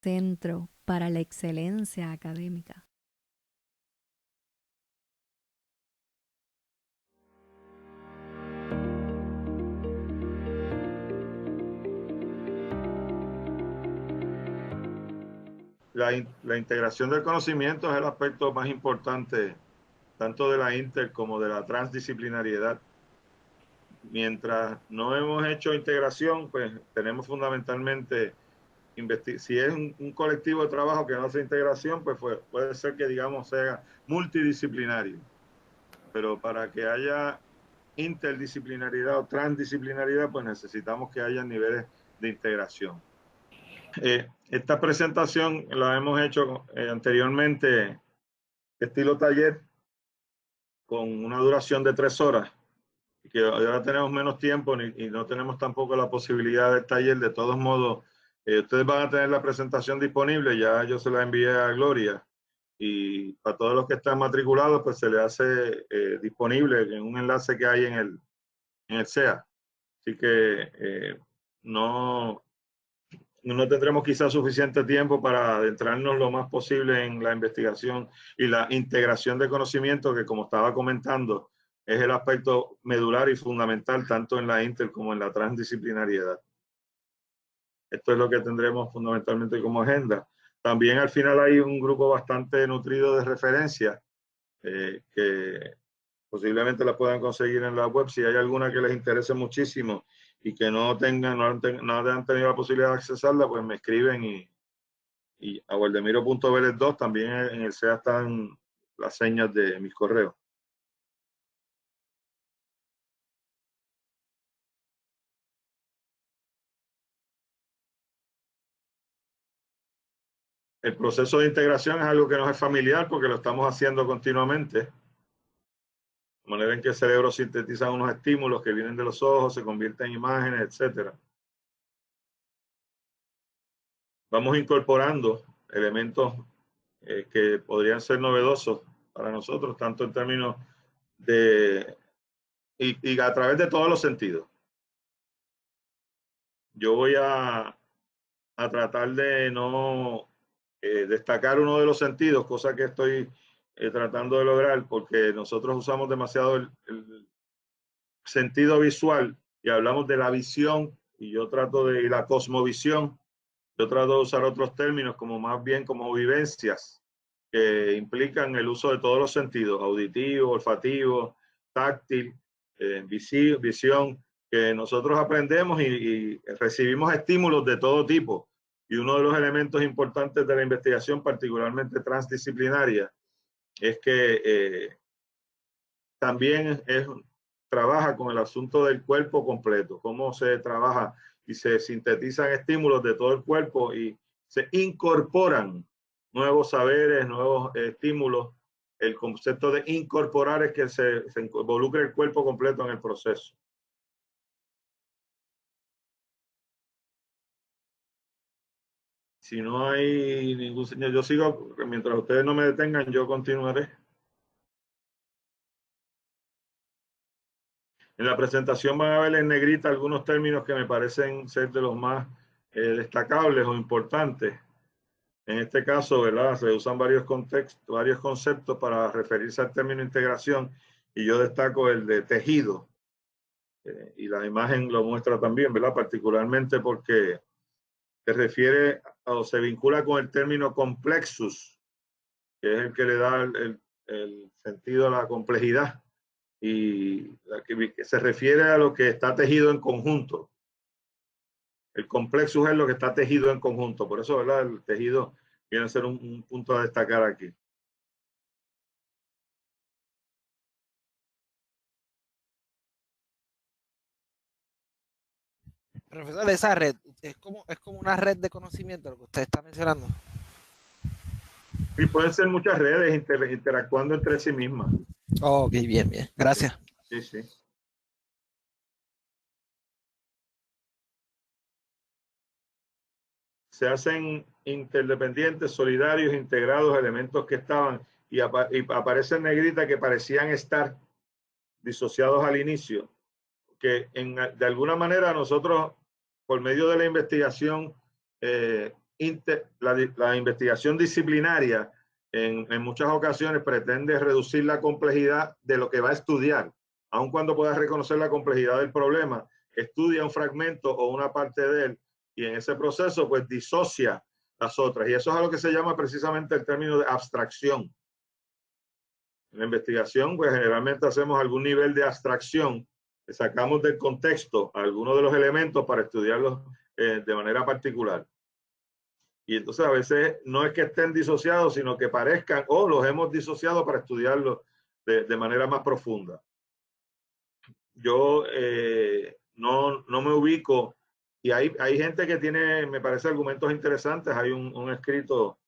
centro para la excelencia académica. La integración del conocimiento es el aspecto más importante, tanto de la inter como de la transdisciplinariedad. Mientras no hemos hecho integración, pues tenemos fundamentalmente, si es un colectivo de trabajo que no hace integración, pues puede ser que, digamos, sea multidisciplinario. Pero para que haya interdisciplinariedad o transdisciplinariedad, pues necesitamos que haya niveles de integración. Esta presentación la hemos hecho anteriormente, estilo taller, con una duración de 3 horas, y que ahora tenemos menos tiempo y no tenemos tampoco la posibilidad del taller. De todos modos, ustedes van a tener la presentación disponible, ya yo se la envié a Gloria, y para todos los que están matriculados, pues se le hace disponible en un enlace que hay en el SEA. Así que no tendremos quizás suficiente tiempo para adentrarnos lo más posible en la investigación y la integración de conocimiento, que, como estaba comentando, es el aspecto medular y fundamental tanto en la inter como en la transdisciplinariedad. Esto es lo que tendremos fundamentalmente como agenda. También al final hay un grupo bastante nutrido de referencias que posiblemente las puedan conseguir en la web. Si hay alguna que les interese muchísimo y que no han tenido la posibilidad de accesarla, pues me escriben, y a Waldemiro.Vélez2 también en el SEA están las señas de mis correos. El proceso de integración es algo que nos es familiar porque lo estamos haciendo continuamente. De manera en que el cerebro sintetiza unos estímulos que vienen de los ojos, se convierten en imágenes, etc. Vamos incorporando elementos que podrían ser novedosos para nosotros, tanto en términos de... y a través de todos los sentidos. Yo voy a tratar de no destacar uno de los sentidos, cosa que estoy tratando de lograr, porque nosotros usamos demasiado el sentido visual y hablamos de la visión, y yo trato de la cosmovisión. Yo trato de usar otros términos como más bien como vivencias que implican el uso de todos los sentidos: auditivo, olfativo, táctil, visión, que nosotros aprendemos y recibimos estímulos de todo tipo. Y uno de los elementos importantes de la investigación, particularmente transdisciplinaria, es que también trabaja con el asunto del cuerpo completo, cómo se trabaja y se sintetizan estímulos de todo el cuerpo y se incorporan nuevos saberes, nuevos estímulos. El concepto de incorporar es que se involucre el cuerpo completo en el proceso. Si no hay ningún señal, yo sigo, mientras ustedes no me detengan, yo continuaré. En la presentación van a ver en negrita algunos términos que me parecen ser de los más destacables o importantes. En este caso, ¿verdad?, se usan varios conceptos para referirse al término integración, y yo destaco el de tejido. Y la imagen lo muestra también, ¿verdad?, particularmente porque se refiere o se vincula con el término complexus, que es el que le da el sentido a la complejidad, y que se refiere a lo que está tejido en conjunto. El complexus es lo que está tejido en conjunto. Por eso, ¿verdad?, el tejido viene a ser un punto a destacar aquí. Profesor, esa red es como una red de conocimiento, lo que usted está mencionando. Y pueden ser muchas redes interactuando entre sí mismas. Ok, bien, bien. Gracias. Sí, sí. Se hacen interdependientes, solidarios, integrados, elementos que estaban, y aparece en negrita que parecían estar disociados al inicio, que de alguna manera nosotros, por medio de la investigación, la investigación disciplinaria en muchas ocasiones pretende reducir la complejidad de lo que va a estudiar, aun cuando pueda reconocer la complejidad del problema, estudia un fragmento o una parte de él y en ese proceso pues disocia las otras. Y eso es a lo que se llama precisamente el término de abstracción. En la investigación pues generalmente hacemos algún nivel de abstracción, sacamos del contexto algunos de los elementos para estudiarlos de manera particular. Y entonces a veces no es que estén disociados, sino que parezcan, o los hemos disociado para estudiarlos de manera más profunda. Yo no me ubico, y hay gente que tiene, me parece, argumentos interesantes. Hay un escrito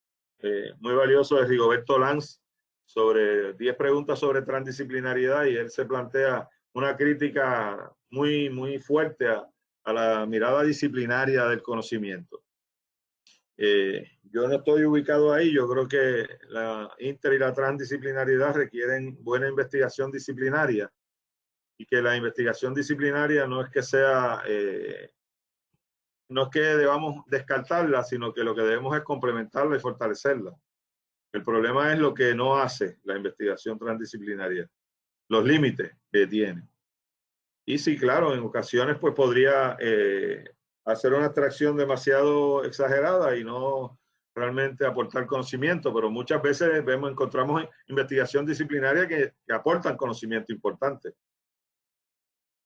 muy valioso de Rigoberto Lanz sobre 10 preguntas sobre transdisciplinariedad, y él se plantea una crítica muy fuerte a la mirada disciplinaria del conocimiento. Yo no estoy ubicado ahí. Yo creo que la inter y la transdisciplinariedad requieren buena investigación disciplinaria, y que la investigación disciplinaria no es que sea, no es que debamos descartarla, sino que lo que debemos es complementarla y fortalecerla. El problema es lo que no hace la investigación transdisciplinaria, los límites que tiene. Y sí, claro, en ocasiones pues podría hacer una abstracción demasiado exagerada y no realmente aportar conocimiento, pero muchas veces encontramos investigación disciplinaria que aportan conocimiento importante,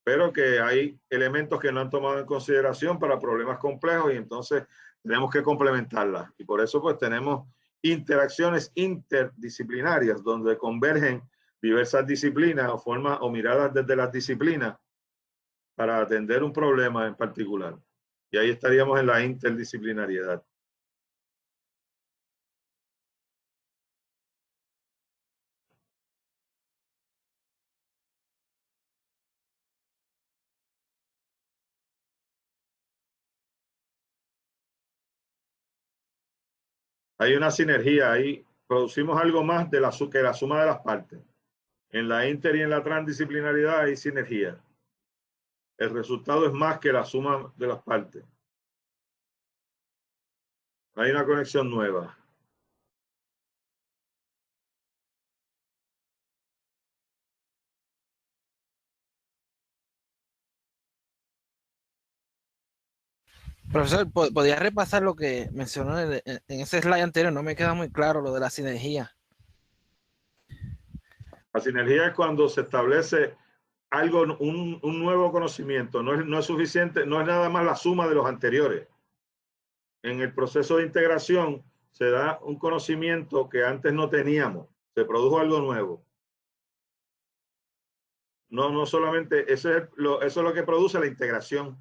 pero que hay elementos que no han tomado en consideración para problemas complejos, y entonces tenemos que complementarlas. Y por eso pues tenemos interacciones interdisciplinarias donde convergen diversas disciplinas o formas o miradas desde las disciplinas para atender un problema en particular. Y ahí estaríamos en la interdisciplinariedad. Hay una sinergia ahí, producimos algo más de que la suma de las partes. En la inter y en la transdisciplinariedad hay sinergia. El resultado es más que la suma de las partes. Hay una conexión nueva. Profesor, ¿podría repasar lo que mencionó en ese slide anterior? No me queda muy claro lo de la sinergia. La sinergia es cuando se establece algo, un nuevo conocimiento. No es suficiente, no es nada más la suma de los anteriores. En el proceso de integración se da un conocimiento que antes no teníamos. Se produjo algo nuevo. No solamente, eso es lo que produce la integración.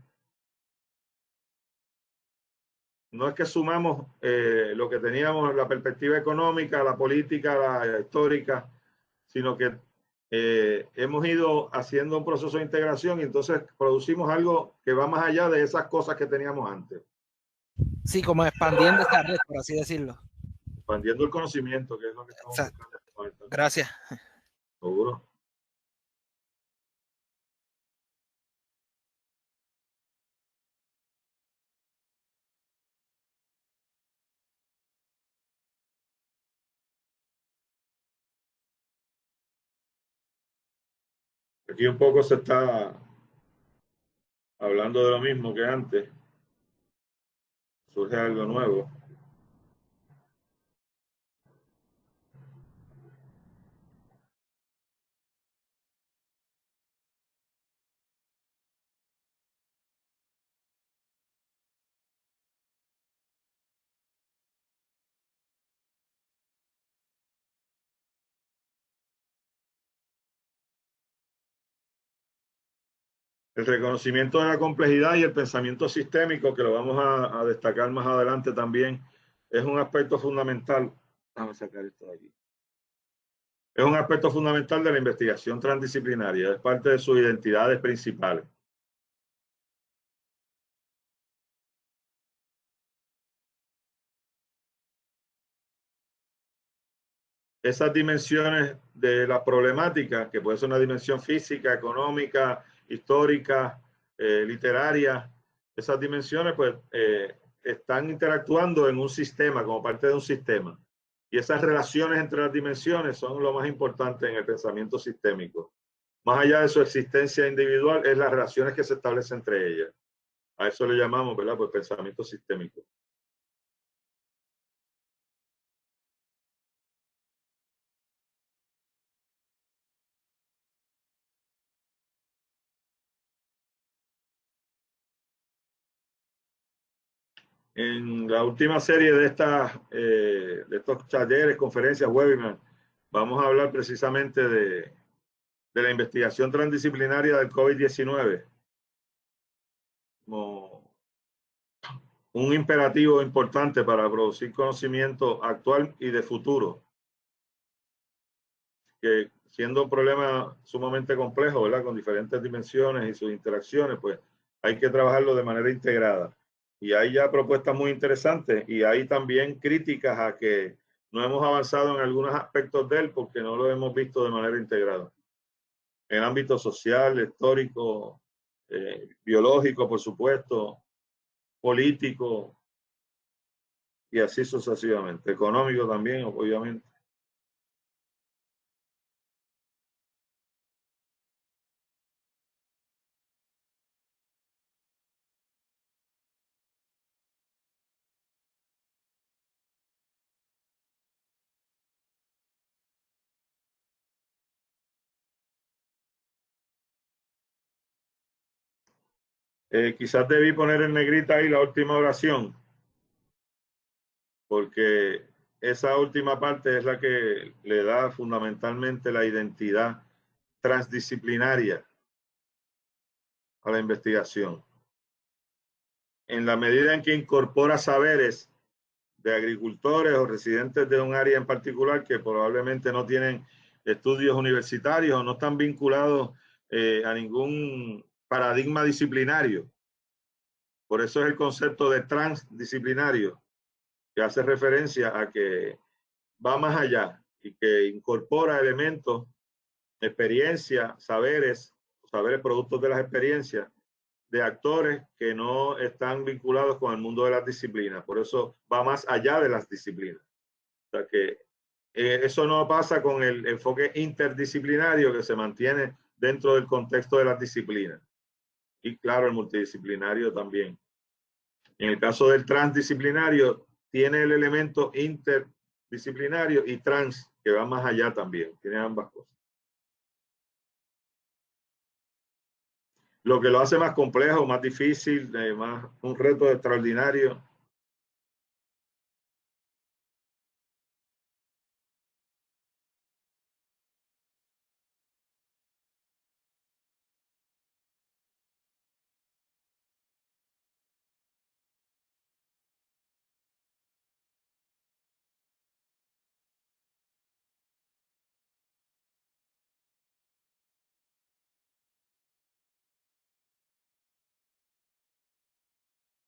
No es que sumamos lo que teníamos, la perspectiva económica, la política, la histórica, sino que hemos ido haciendo un proceso de integración y entonces producimos algo que va más allá de esas cosas que teníamos antes. Sí, como expandiendo esta red, por así decirlo. Expandiendo el conocimiento, que es lo que estamos buscando. Gracias. Seguro. Aquí un poco se está hablando de lo mismo que antes. Surge algo nuevo. El reconocimiento de la complejidad y el pensamiento sistémico, que lo vamos a destacar más adelante también, es un aspecto fundamental. Vamos a sacar esto de aquí. Es un aspecto fundamental de la investigación transdisciplinaria, es parte de sus identidades principales. Esas dimensiones de la problemática, que puede ser una dimensión física, económica, histórica, literaria, esas dimensiones pues están interactuando en un sistema, como parte de un sistema. Y esas relaciones entre las dimensiones son lo más importante en el pensamiento sistémico. Más allá de su existencia individual, es las relaciones que se establecen entre ellas. A eso le llamamos, ¿verdad? Pues pensamiento sistémico. En la última serie de estos talleres, conferencias, webinars, vamos a hablar precisamente de la investigación transdisciplinaria del COVID-19 como un imperativo importante para producir conocimiento actual y de futuro, que siendo un problema sumamente complejo, ¿verdad? Con diferentes dimensiones y sus interacciones, pues hay que trabajarlo de manera integrada. Y hay ya propuestas muy interesantes y hay también críticas a que no hemos avanzado en algunos aspectos de él porque no lo hemos visto de manera integrada. En el ámbito social, histórico, biológico, por supuesto, político y así sucesivamente. Económico también, obviamente. Quizás debí poner en negrita ahí la última oración, porque esa última parte es la que le da fundamentalmente la identidad transdisciplinaria a la investigación. En la medida en que incorpora saberes de agricultores o residentes de un área en particular que probablemente no tienen estudios universitarios o no están vinculados a ningún paradigma disciplinario. Por eso es el concepto de transdisciplinario, que hace referencia a que va más allá y que incorpora elementos, experiencia, saberes productos de las experiencias de actores que no están vinculados con el mundo de las disciplinas. Por eso va más allá de las disciplinas. O sea que eso no pasa con el enfoque interdisciplinario que se mantiene dentro del contexto de las disciplinas. Y claro, el multidisciplinario también. En el caso del transdisciplinario, tiene el elemento interdisciplinario y trans, que va más allá también. Tiene ambas cosas. Lo que lo hace más complejo, más difícil, más un reto extraordinario.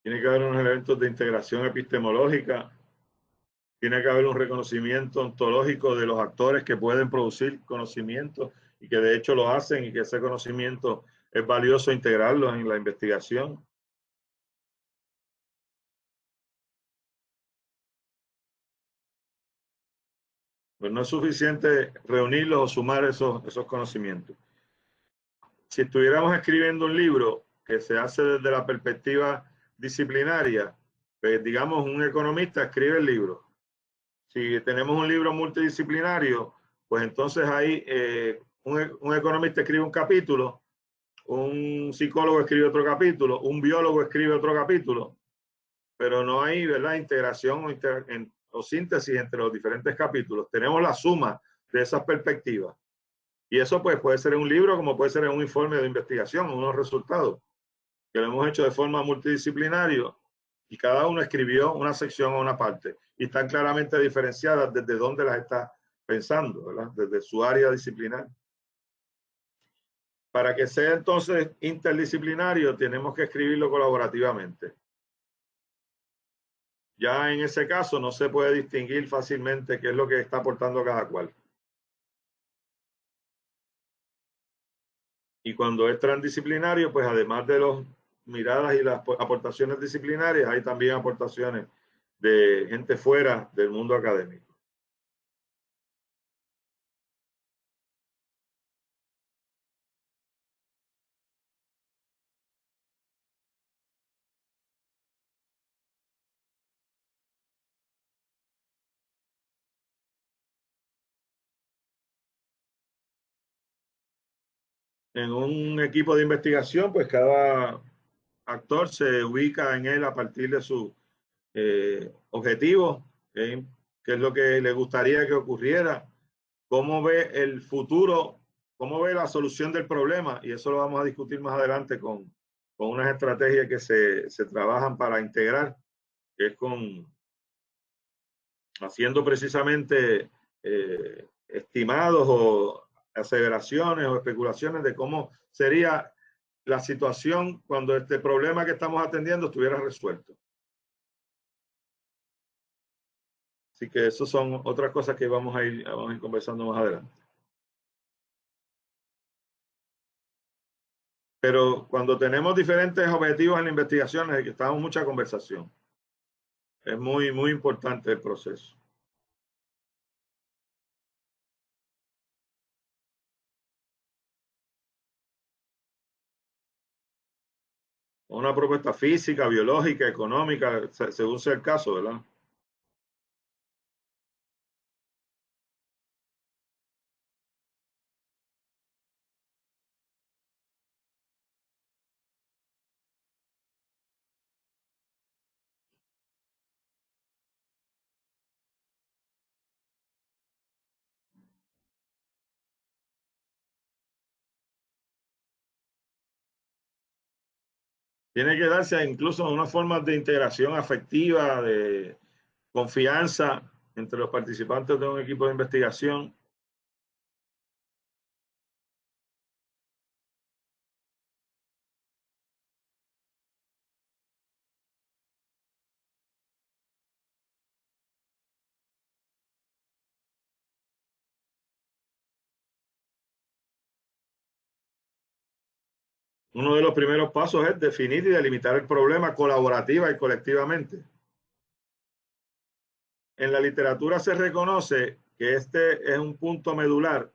Tiene que haber unos elementos de integración epistemológica. Tiene que haber un reconocimiento ontológico de los actores que pueden producir conocimiento y que de hecho lo hacen y que ese conocimiento es valioso integrarlo en la investigación. Pues no es suficiente reunirlos o sumar esos conocimientos. Si estuviéramos escribiendo un libro que se hace desde la perspectiva disciplinaria, pues digamos un economista escribe el libro. Si tenemos un libro multidisciplinario, pues entonces ahí un economista escribe un capítulo, un psicólogo escribe otro capítulo, un biólogo escribe otro capítulo, pero no hay, ¿verdad?, integración o síntesis entre los diferentes capítulos. Tenemos la suma de esas perspectivas. Y eso pues puede ser en un libro como puede ser en un informe de investigación, unos resultados que lo hemos hecho de forma multidisciplinaria y cada uno escribió una sección o una parte y están claramente diferenciadas desde dónde las está pensando, ¿verdad?, desde su área disciplinar. Para que sea entonces interdisciplinario tenemos que escribirlo colaborativamente. Ya en ese caso no se puede distinguir fácilmente qué es lo que está aportando cada cual. Y cuando es transdisciplinario, pues además de los miradas y las aportaciones disciplinarias, hay también aportaciones de gente fuera del mundo académico. En un equipo de investigación, pues cada actor se ubica en él a partir de su objetivo, qué es lo que le gustaría que ocurriera, cómo ve el futuro, cómo ve la solución del problema, y eso lo vamos a discutir más adelante con unas estrategias que se trabajan para integrar, que es haciendo precisamente estimados o aseveraciones o especulaciones de cómo sería la situación cuando este problema que estamos atendiendo estuviera resuelto. Así que eso son otras cosas que vamos a ir conversando más adelante. Pero cuando tenemos diferentes objetivos en la investigación, necesitamos mucha conversación. Es muy, muy importante el proceso. Una propuesta física, biológica, económica, según sea el caso, ¿verdad? Tiene que darse incluso una forma de integración afectiva, de confianza entre los participantes de un equipo de investigación. Uno de los primeros pasos es definir y delimitar el problema colaborativa y colectivamente. En la literatura se reconoce que este es un punto medular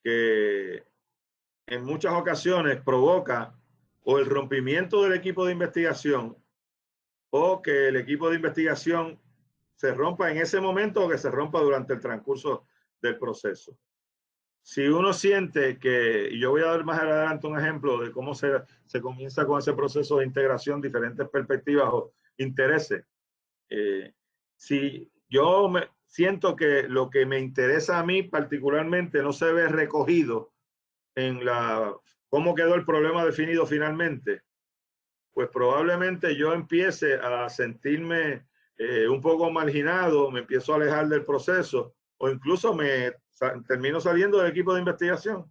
que en muchas ocasiones provoca o el rompimiento del equipo de investigación o que el equipo de investigación se rompa en ese momento o que se rompa durante el transcurso del proceso. Si uno siente que, y yo voy a dar más adelante un ejemplo de cómo se comienza con ese proceso de integración, diferentes perspectivas o intereses. Si yo siento que lo que me interesa a mí particularmente no se ve recogido en cómo quedó el problema definido finalmente, pues probablemente yo empiece a sentirme un poco marginado, me empiezo a alejar del proceso o incluso termino saliendo del equipo de investigación.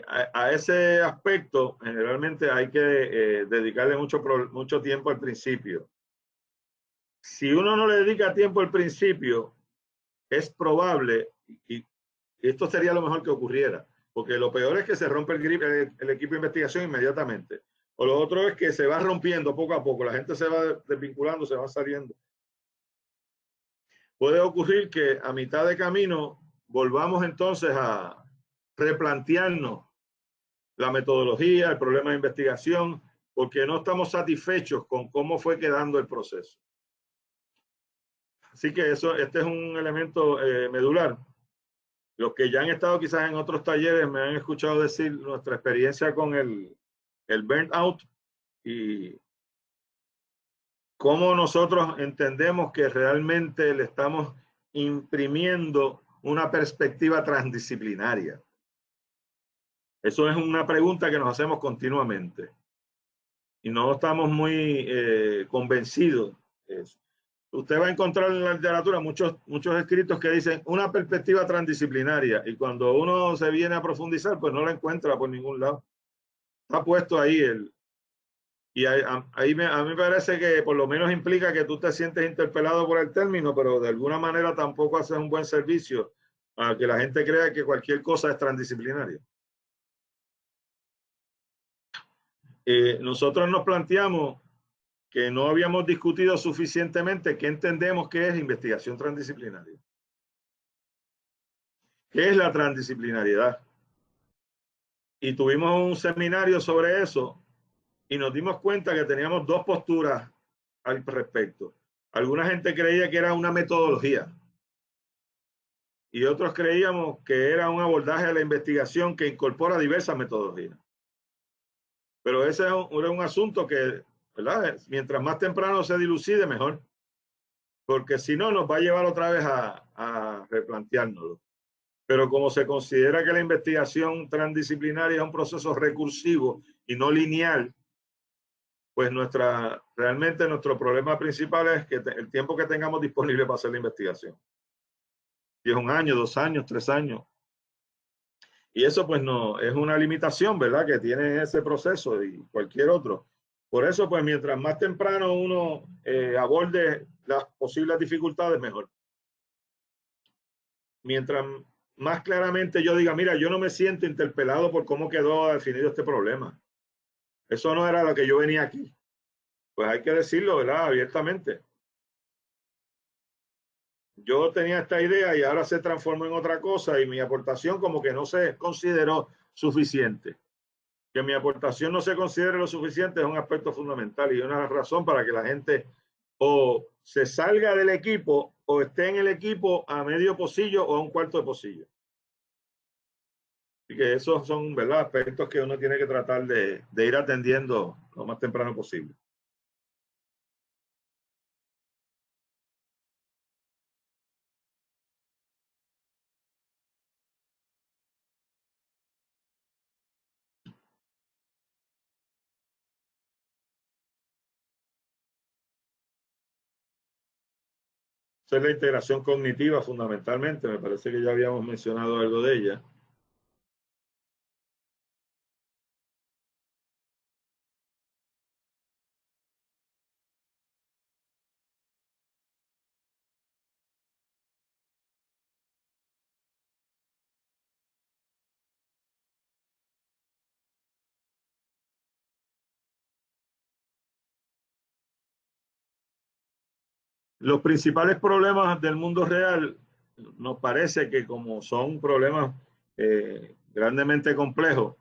A ese aspecto generalmente hay que dedicarle mucho tiempo al principio. Si uno no le dedica tiempo al principio, es probable, y esto sería lo mejor que ocurriera, porque lo peor es que se rompe el equipo de investigación inmediatamente. O lo otro es que se va rompiendo poco a poco, la gente se va desvinculando, se va saliendo. Puede ocurrir que a mitad de camino volvamos entonces a replantearnos la metodología, el problema de investigación, porque no estamos satisfechos con cómo fue quedando el proceso. Así que este es un elemento medular. Los que ya han estado quizás en otros talleres me han escuchado decir nuestra experiencia con el burnout y cómo nosotros entendemos que realmente le estamos imprimiendo una perspectiva transdisciplinaria. Eso es una pregunta que nos hacemos continuamente y no estamos muy convencidos de eso. Usted va a encontrar en la literatura muchos escritos que dicen una perspectiva transdisciplinaria y cuando uno se viene a profundizar, pues no la encuentra por ningún lado. Está puesto ahí y a mí me parece que por lo menos implica que tú te sientes interpelado por el término, pero de alguna manera tampoco haces un buen servicio a que la gente crea que cualquier cosa es transdisciplinaria. nosotros nos planteamos que no habíamos discutido suficientemente qué entendemos que es investigación transdisciplinaria. ¿Qué es la transdisciplinariedad? Y tuvimos un seminario sobre eso y nos dimos cuenta que teníamos dos posturas al respecto. Alguna gente creía que era una metodología y otros creíamos que era un abordaje de la investigación que incorpora diversas metodologías. Pero ese era un asunto que, ¿verdad? Mientras más temprano se dilucide, mejor. Porque si no, nos va a llevar otra vez a replanteárnoslo. Pero como se considera que la investigación transdisciplinaria es un proceso recursivo y no lineal, pues realmente nuestro problema principal es que el tiempo que tengamos disponible para hacer la investigación. Si es 1 año, 2 años, 3 años. Y eso pues no, es una limitación, ¿verdad? Que tiene ese proceso y cualquier otro. Por eso pues mientras más temprano uno aborde las posibles dificultades, mejor. Mientras más claramente yo diga, mira, yo no me siento interpelado por cómo quedó definido este problema. Eso no era lo que yo venía aquí. Pues hay que decirlo, ¿verdad? Abiertamente. Yo tenía esta idea y ahora se transformó en otra cosa y mi aportación como que no se consideró suficiente. Que mi aportación no se considere lo suficiente es un aspecto fundamental y una razón para que la gente o se salga del equipo o esté en el equipo a medio pocillo o a un cuarto de pocillo. Así que esos son, ¿verdad?, aspectos que uno tiene que tratar de ir atendiendo lo más temprano posible. Esa es la integración cognitiva fundamentalmente. Me parece que ya habíamos mencionado algo de ella. Los principales problemas del mundo real nos parece que como son problemas grandemente complejos,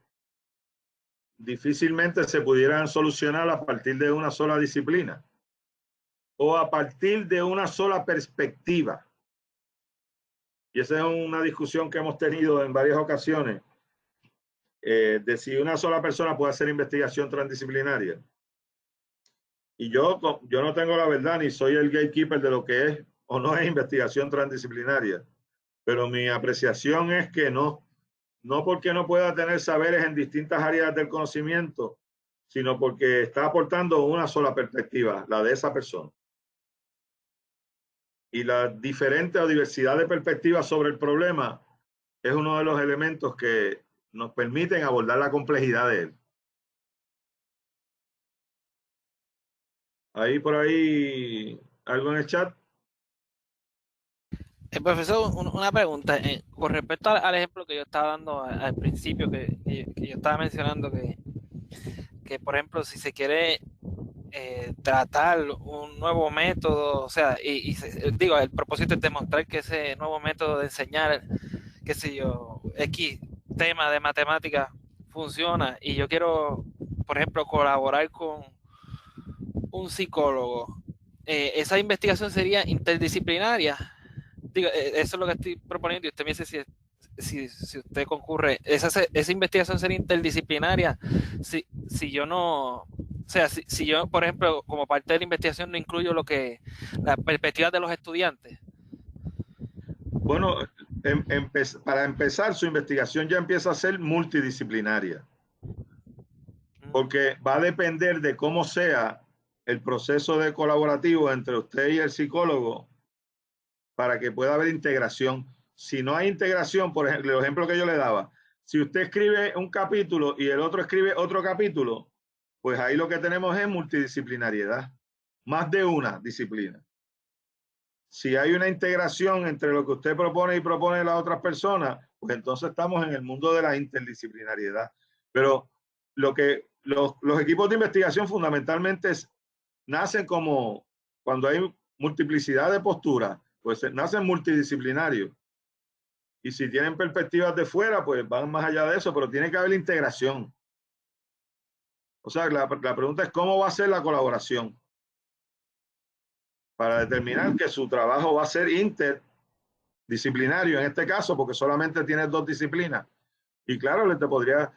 difícilmente se pudieran solucionar a partir de una sola disciplina o a partir de una sola perspectiva. Y esa es una discusión que hemos tenido en varias ocasiones, de si una sola persona puede hacer investigación transdisciplinaria. Y yo no tengo la verdad ni soy el gatekeeper de lo que es o no es investigación transdisciplinaria, pero mi apreciación es que no porque no pueda tener saberes en distintas áreas del conocimiento, sino porque está aportando una sola perspectiva, la de esa persona. Y la diferente o diversidad de perspectivas sobre el problema es uno de los elementos que nos permiten abordar la complejidad de él. Ahí por ahí, algo en el chat. Profesor, una pregunta. Con respecto al ejemplo que yo estaba dando al principio, que yo estaba mencionando que, por ejemplo, si se quiere tratar un nuevo método, o sea, digo, el propósito es demostrar que ese nuevo método de enseñar, qué sé yo, X tema de matemática funciona y yo quiero, por ejemplo, colaborar con un psicólogo, esa investigación sería interdisciplinaria. Digo, eso es lo que estoy proponiendo y usted me dice si usted concurre. Esa investigación sería interdisciplinaria si yo no, o sea, si yo, por ejemplo, como parte de la investigación no incluyo la perspectiva de los estudiantes. Bueno, para empezar, su investigación ya empieza a ser multidisciplinaria, porque va a depender de cómo sea el proceso de colaborativo entre usted y el psicólogo para que pueda haber integración. Si no hay integración, por ejemplo, el ejemplo que yo le daba, si usted escribe un capítulo y el otro escribe otro capítulo, pues ahí lo que tenemos es multidisciplinariedad, más de una disciplina. Si hay una integración entre lo que usted propone y propone las otras personas, pues entonces estamos en el mundo de la interdisciplinariedad. Pero lo que los equipos de investigación fundamentalmente nacen como cuando hay multiplicidad de posturas, pues nacen multidisciplinarios. Y si tienen perspectivas de fuera, pues van más allá de eso, pero tiene que haber integración. O sea, la pregunta es cómo va a ser la colaboración para determinar que su trabajo va a ser interdisciplinario en este caso, porque solamente tienes 2 disciplinas. Y claro,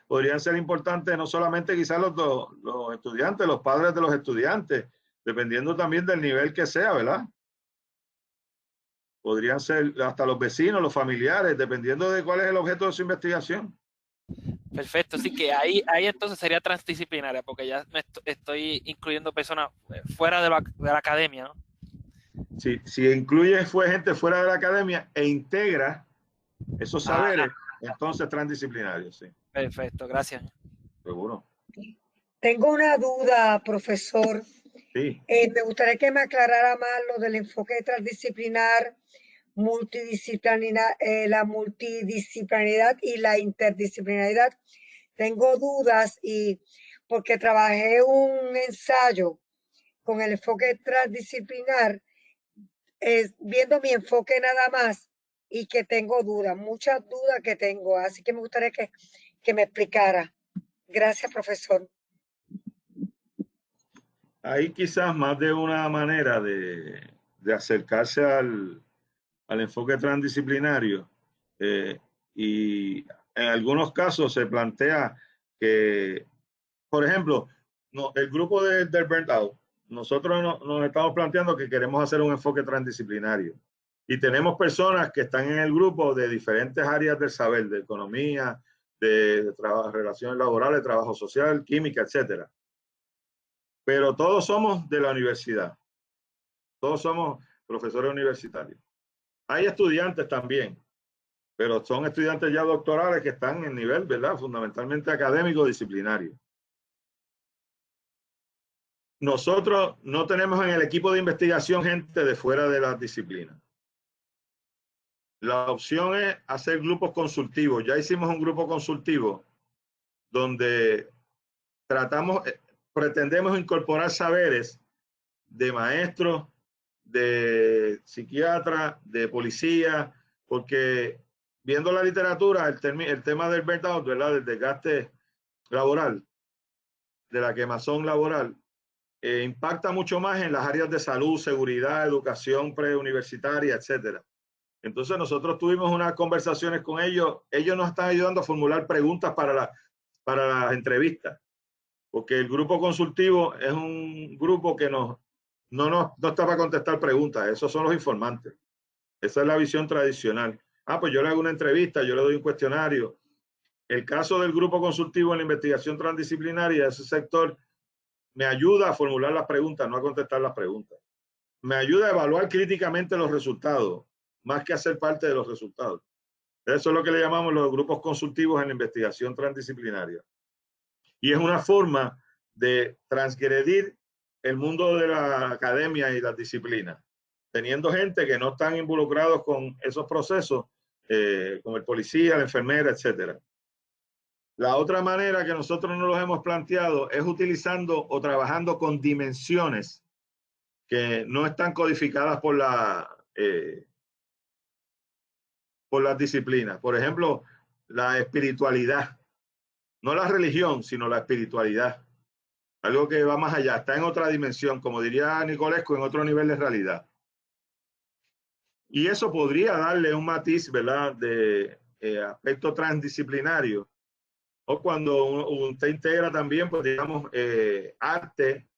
podrían ser importantes no solamente quizás los estudiantes, los padres de los estudiantes, dependiendo también del nivel que sea, ¿verdad? Podrían ser hasta los vecinos, los familiares, dependiendo de cuál es el objeto de su investigación. Perfecto, así que ahí entonces sería transdisciplinaria, porque ya estoy incluyendo personas fuera de la academia, ¿no? Si incluye gente fuera de la academia e integra esos saberes, entonces transdisciplinario, sí. Perfecto, gracias. Seguro. Tengo una duda, profesor. Sí. Me gustaría que me aclarara más lo del enfoque transdisciplinar, la multidisciplinaridad y la interdisciplinaridad. Tengo dudas y porque trabajé un ensayo con el enfoque transdisciplinar, viendo mi enfoque nada más y que tengo dudas, muchas dudas que tengo, así que me gustaría que me explicara. Gracias, profesor. Hay quizás más de una manera de acercarse al enfoque transdisciplinario y en algunos casos se plantea que, por ejemplo, el grupo del Burnout, nosotros nos estamos planteando que queremos hacer un enfoque transdisciplinario y tenemos personas que están en el grupo de diferentes áreas del saber, de economía, de trabajo, relaciones laborales, trabajo social, química, etcétera. Pero todos somos de la universidad, todos somos profesores universitarios. Hay estudiantes también, pero son estudiantes ya doctorales que están en nivel, ¿verdad? Fundamentalmente académico disciplinario. Nosotros no tenemos en el equipo de investigación gente de fuera de las disciplinas. La opción es hacer grupos consultivos. Ya hicimos un grupo consultivo donde pretendemos incorporar saberes de maestros, de psiquiatras, de policía, porque viendo la literatura, el tema del burnout, ¿verdad? Del desgaste laboral, de la quemazón laboral, impacta mucho más en las áreas de salud, seguridad, educación preuniversitaria, etcétera. Entonces nosotros tuvimos unas conversaciones con ellos. Ellos nos están ayudando a formular preguntas para las entrevistas, porque el grupo consultivo es un grupo que no está para contestar preguntas. Esos son los informantes. Esa es la visión tradicional. Pues yo le hago una entrevista, yo le doy un cuestionario. El caso del grupo consultivo en la investigación transdisciplinaria, ese sector me ayuda a formular las preguntas, no a contestar las preguntas. Me ayuda a evaluar críticamente los resultados, más que a ser parte de los resultados. Eso es lo que le llamamos los grupos consultivos en la investigación transdisciplinaria. Y es una forma de transgredir el mundo de la academia y las disciplinas, teniendo gente que no están involucrados con esos procesos, como el policía, la enfermera, etcétera. La otra manera que nosotros nos los hemos planteado es utilizando o trabajando con dimensiones que no están codificadas por las disciplinas. Por ejemplo, la espiritualidad. No la religión, sino la espiritualidad. Algo que va más allá, está en otra dimensión, como diría Nicolescu, en otro nivel de realidad. Y eso podría darle un matiz, ¿verdad?, de aspecto transdisciplinario. O cuando usted integra también, pues digamos, arte,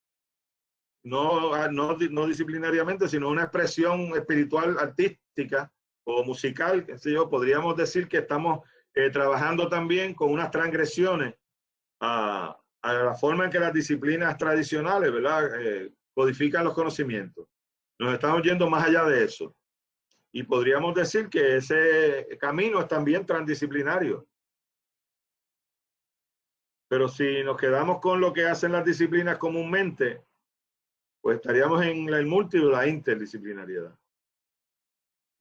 no disciplinariamente, sino una expresión espiritual, artística o musical, qué sé yo, podríamos decir que estamos trabajando también con unas transgresiones a la forma en que las disciplinas tradicionales, ¿verdad?, codifican los conocimientos. Nos estamos yendo más allá de eso. Y podríamos decir que ese camino es también transdisciplinario. Pero si nos quedamos con lo que hacen las disciplinas comúnmente, pues estaríamos en el multi o la interdisciplinariedad.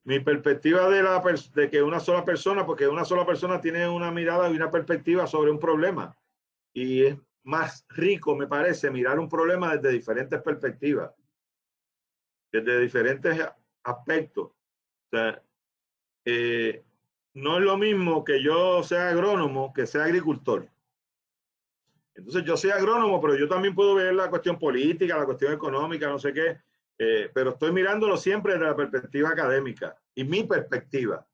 Mi perspectiva de que una sola persona, porque una sola persona tiene una mirada y una perspectiva sobre un problema. Y es más rico, me parece, mirar un problema desde diferentes perspectivas, desde diferentes aspectos. O sea, no es lo mismo que yo sea agrónomo que sea agricultor. Entonces yo soy agrónomo, pero yo también puedo ver la cuestión política, la cuestión económica, no sé qué, pero estoy mirándolo siempre desde la perspectiva académica y mi perspectiva.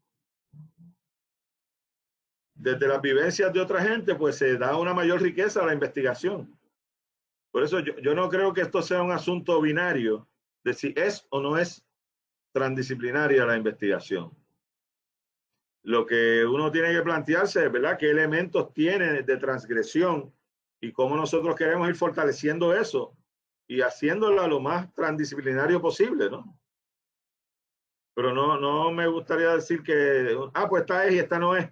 Desde las vivencias de otra gente, pues se da una mayor riqueza a la investigación. Por eso yo no creo que esto sea un asunto binario de si es o no es transdisciplinaria la investigación. Lo que uno tiene que plantearse es, ¿verdad?, qué elementos tiene de transgresión y cómo nosotros queremos ir fortaleciendo eso y haciéndola lo más transdisciplinario posible, ¿no? Pero no me gustaría decir que, pues esta es y esta no es.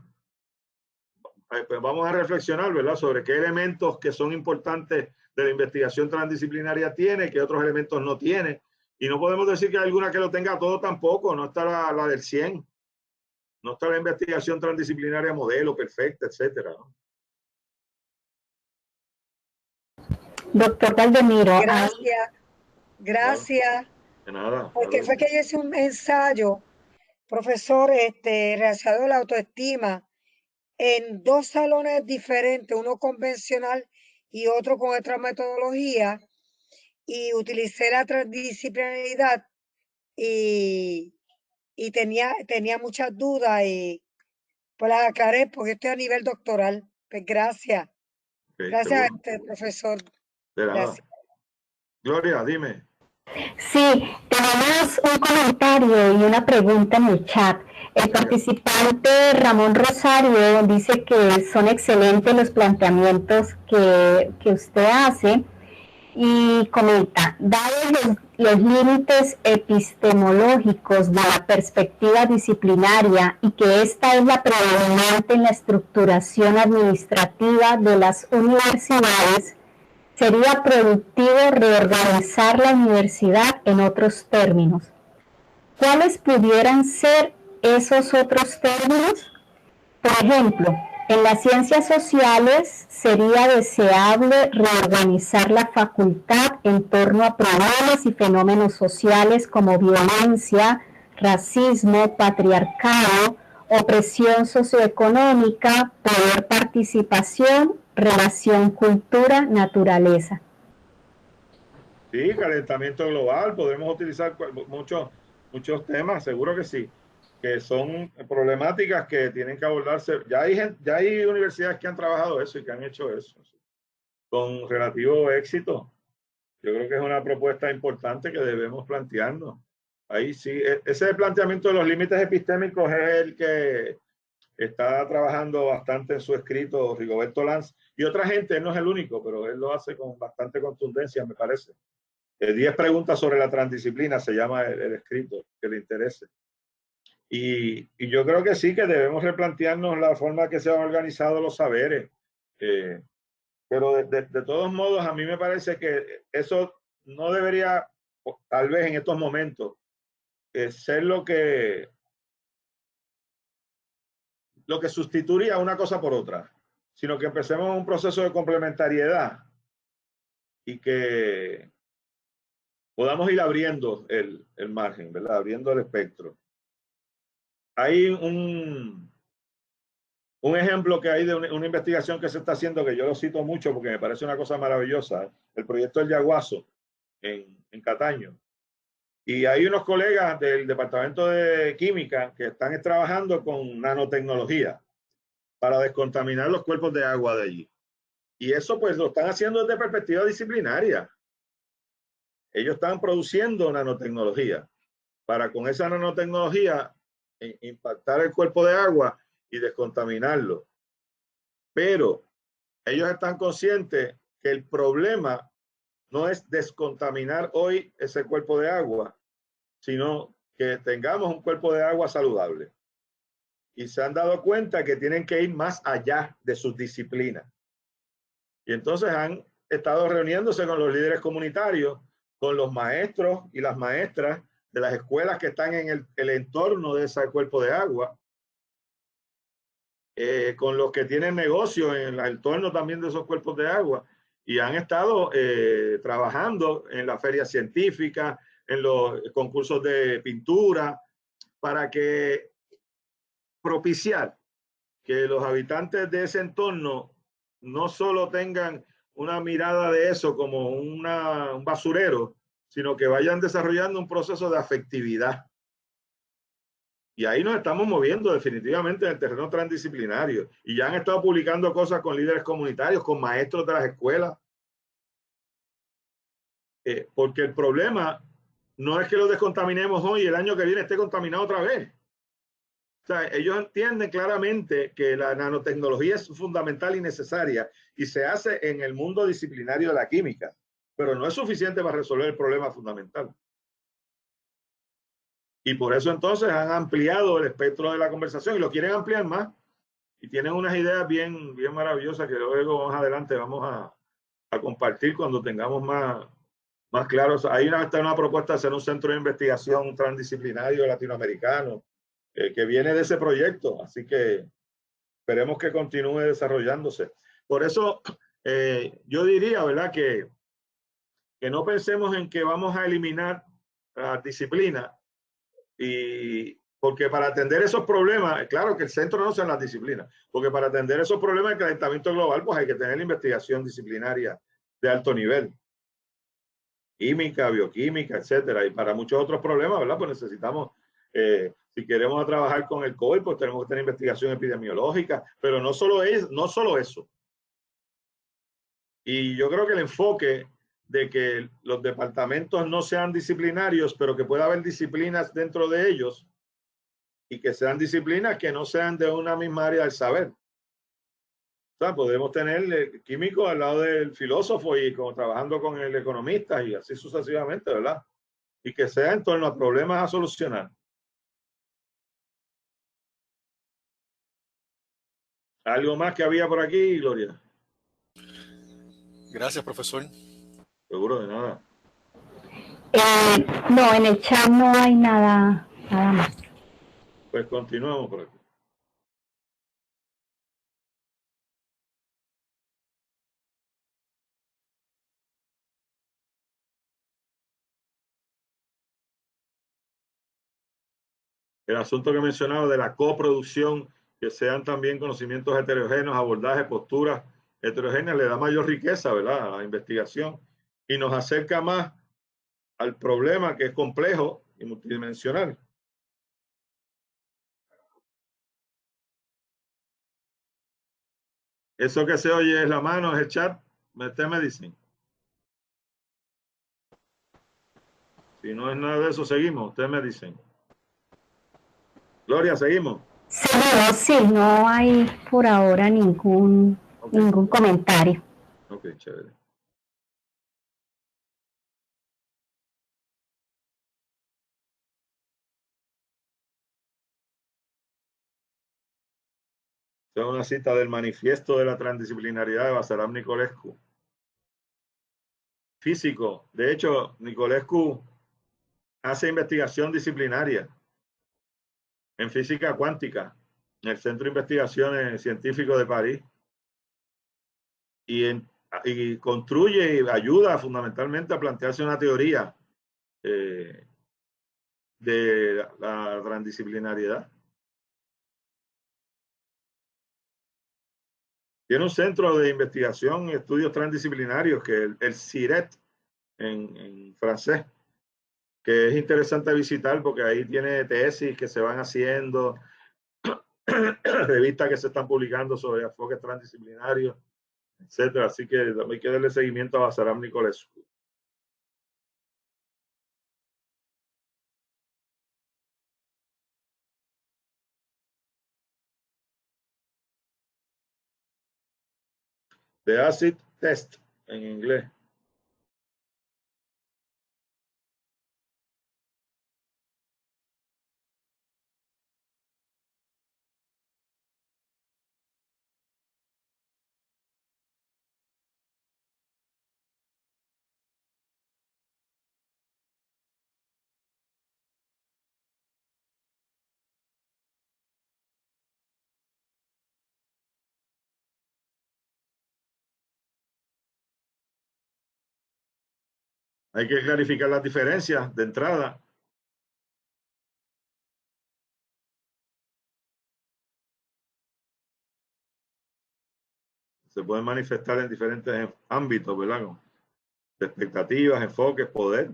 Pues vamos a reflexionar, ¿verdad?, sobre qué elementos que son importantes de la investigación transdisciplinaria tiene, qué otros elementos no tiene. Y no podemos decir que hay alguna que lo tenga todo tampoco, no está la del 100. No está la investigación transdisciplinaria modelo, perfecta, etcétera, ¿no? Doctor Valdemiro. Gracias. De nada. Porque fue que yo hice un ensayo, profesor, relacionado a la autoestima, en 2 salones diferentes, uno convencional y otro con otra metodología, y utilicé la transdisciplinaridad y tenía muchas dudas y pues las aclaré porque estoy a nivel doctoral. Pues gracias. Okay, Gracias, profesor. De nada. Gracias. Gloria, dime. Sí, tenemos un comentario y una pregunta en el chat. El participante Ramón Rosario dice que son excelentes los planteamientos que usted hace y comenta, dados los límites epistemológicos de la perspectiva disciplinaria y que esta es la predominante en la estructuración administrativa de las universidades, sería productivo reorganizar la universidad en otros términos. ¿Cuáles pudieran ser esos otros términos? Por ejemplo, en las ciencias sociales sería deseable reorganizar la facultad en torno a problemas y fenómenos sociales como violencia, racismo, patriarcado, opresión socioeconómica, poder, participación, relación cultura-naturaleza. Sí, calentamiento global, podemos utilizar muchos temas, seguro que sí, que son problemáticas que tienen que abordarse. Ya hay universidades que han trabajado eso y que han hecho eso con relativo éxito. Yo creo que es una propuesta importante que debemos plantearnos. Ahí sí, ese planteamiento de los límites epistémicos es el que está trabajando bastante en su escrito Rigoberto Lanz y otra gente. Él no es el único, pero él lo hace con bastante contundencia, me parece. 10 preguntas sobre la transdisciplina se llama el escrito, que le interese. Y yo creo que sí, que debemos replantearnos la forma que se han organizado los saberes. Pero de todos modos, a mí me parece que eso no debería, tal vez en estos momentos, ser lo que sustituiría una cosa por otra, sino que empecemos un proceso de complementariedad y que podamos ir abriendo el margen, ¿verdad? Abriendo el espectro. Hay un ejemplo que hay de una investigación que se está haciendo, que yo lo cito mucho porque me parece una cosa maravillosa, el proyecto del Yaguazo en Cataño. Y hay unos colegas del Departamento de Química que están trabajando con nanotecnología para descontaminar los cuerpos de agua de allí. Y eso pues lo están haciendo desde perspectiva disciplinaria. Ellos están produciendo nanotecnología para con esa nanotecnología impactar el cuerpo de agua y descontaminarlo. Pero ellos están conscientes que el problema no es descontaminar hoy ese cuerpo de agua, sino que tengamos un cuerpo de agua saludable. Y se han dado cuenta que tienen que ir más allá de sus disciplinas. Y entonces han estado reuniéndose con los líderes comunitarios, con los maestros y las maestras de las escuelas que están en el entorno de ese cuerpo de agua, con los que tienen negocio en el entorno también de esos cuerpos de agua, y han estado trabajando en la feria científica, en los concursos de pintura, para que propiciar que los habitantes de ese entorno no solo tengan una mirada de eso como un basurero, sino que vayan desarrollando un proceso de afectividad. Y ahí nos estamos moviendo definitivamente en el terreno transdisciplinario. Y ya han estado publicando cosas con líderes comunitarios, con maestros de las escuelas. Porque el problema no es que lo descontaminemos hoy y el año que viene esté contaminado otra vez. O sea, ellos entienden claramente que la nanotecnología es fundamental y necesaria y se hace en el mundo disciplinario de la química, pero no es suficiente para resolver el problema fundamental. Y por eso entonces han ampliado el espectro de la conversación y lo quieren ampliar más y tienen unas ideas bien maravillosas que luego más adelante vamos a compartir cuando tengamos más claros. Ahí está una propuesta de hacer un centro de investigación transdisciplinario latinoamericano que viene de ese proyecto, así que esperemos que continúe desarrollándose. Por eso yo diría, ¿verdad?, que no pensemos en que vamos a eliminar la disciplina, y porque para atender esos problemas, claro que el centro no sean las disciplinas, porque para atender esos problemas del calentamiento global, pues hay que tener investigación disciplinaria de alto nivel, química, bioquímica, etcétera, y para muchos otros problemas, ¿verdad?, pues necesitamos si queremos trabajar con el COVID, pues tenemos que tener investigación epidemiológica, pero no solo eso. Y yo creo que el enfoque de que los departamentos no sean disciplinarios, pero que pueda haber disciplinas dentro de ellos y que sean disciplinas que no sean de una misma área del saber. O sea, podemos tener el químico al lado del filósofo y como trabajando con el economista y así sucesivamente, ¿verdad? Y que sea en torno a problemas a solucionar. ¿Algo más que había por aquí, Gloria? Gracias, profesor. Seguro, de nada. No, en el chat no hay nada más. Pues continuamos por aquí. El asunto que mencionaba de la coproducción, que sean también conocimientos heterogéneos, abordajes, posturas heterogéneas, le da mayor riqueza, ¿verdad?, a la investigación y nos acerca más al problema, que es complejo y multidimensional. Eso que se oye es la mano, es el chat. Ustedes me dicen. Si no es nada de eso, seguimos. Ustedes me dicen. Gloria, seguimos. Seguimos, sí, no hay por ahora ningún comentario. Ok, chévere. Esta es una cita del manifiesto de la transdisciplinariedad de Václav Nicolescu. Físico. De hecho, Nicolescu hace investigación disciplinaria en física cuántica en el Centro de Investigaciones Científicos de París y construye y ayuda fundamentalmente a plantearse una teoría de la transdisciplinariedad. Tiene un centro de investigación y estudios transdisciplinarios, que es el CIRET en francés, que es interesante visitar porque ahí tiene tesis que se van haciendo, revistas que se están publicando sobre enfoques transdisciplinarios, etcétera. Así que hay que darle seguimiento a Václav Nicolescu. The Acid Test en inglés. Hay que clarificar las diferencias de entrada. Se pueden manifestar en diferentes ámbitos, ¿verdad? De expectativas, enfoques, poder.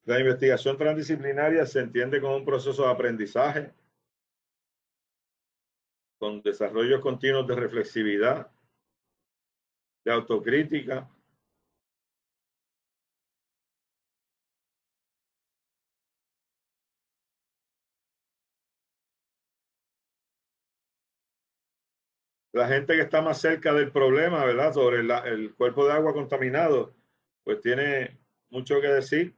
La investigación transdisciplinaria se entiende como un proceso de aprendizaje con desarrollos continuos de reflexividad, de autocrítica, la gente que está más cerca del problema, ¿verdad? Sobre el cuerpo de agua contaminado, pues tiene mucho que decir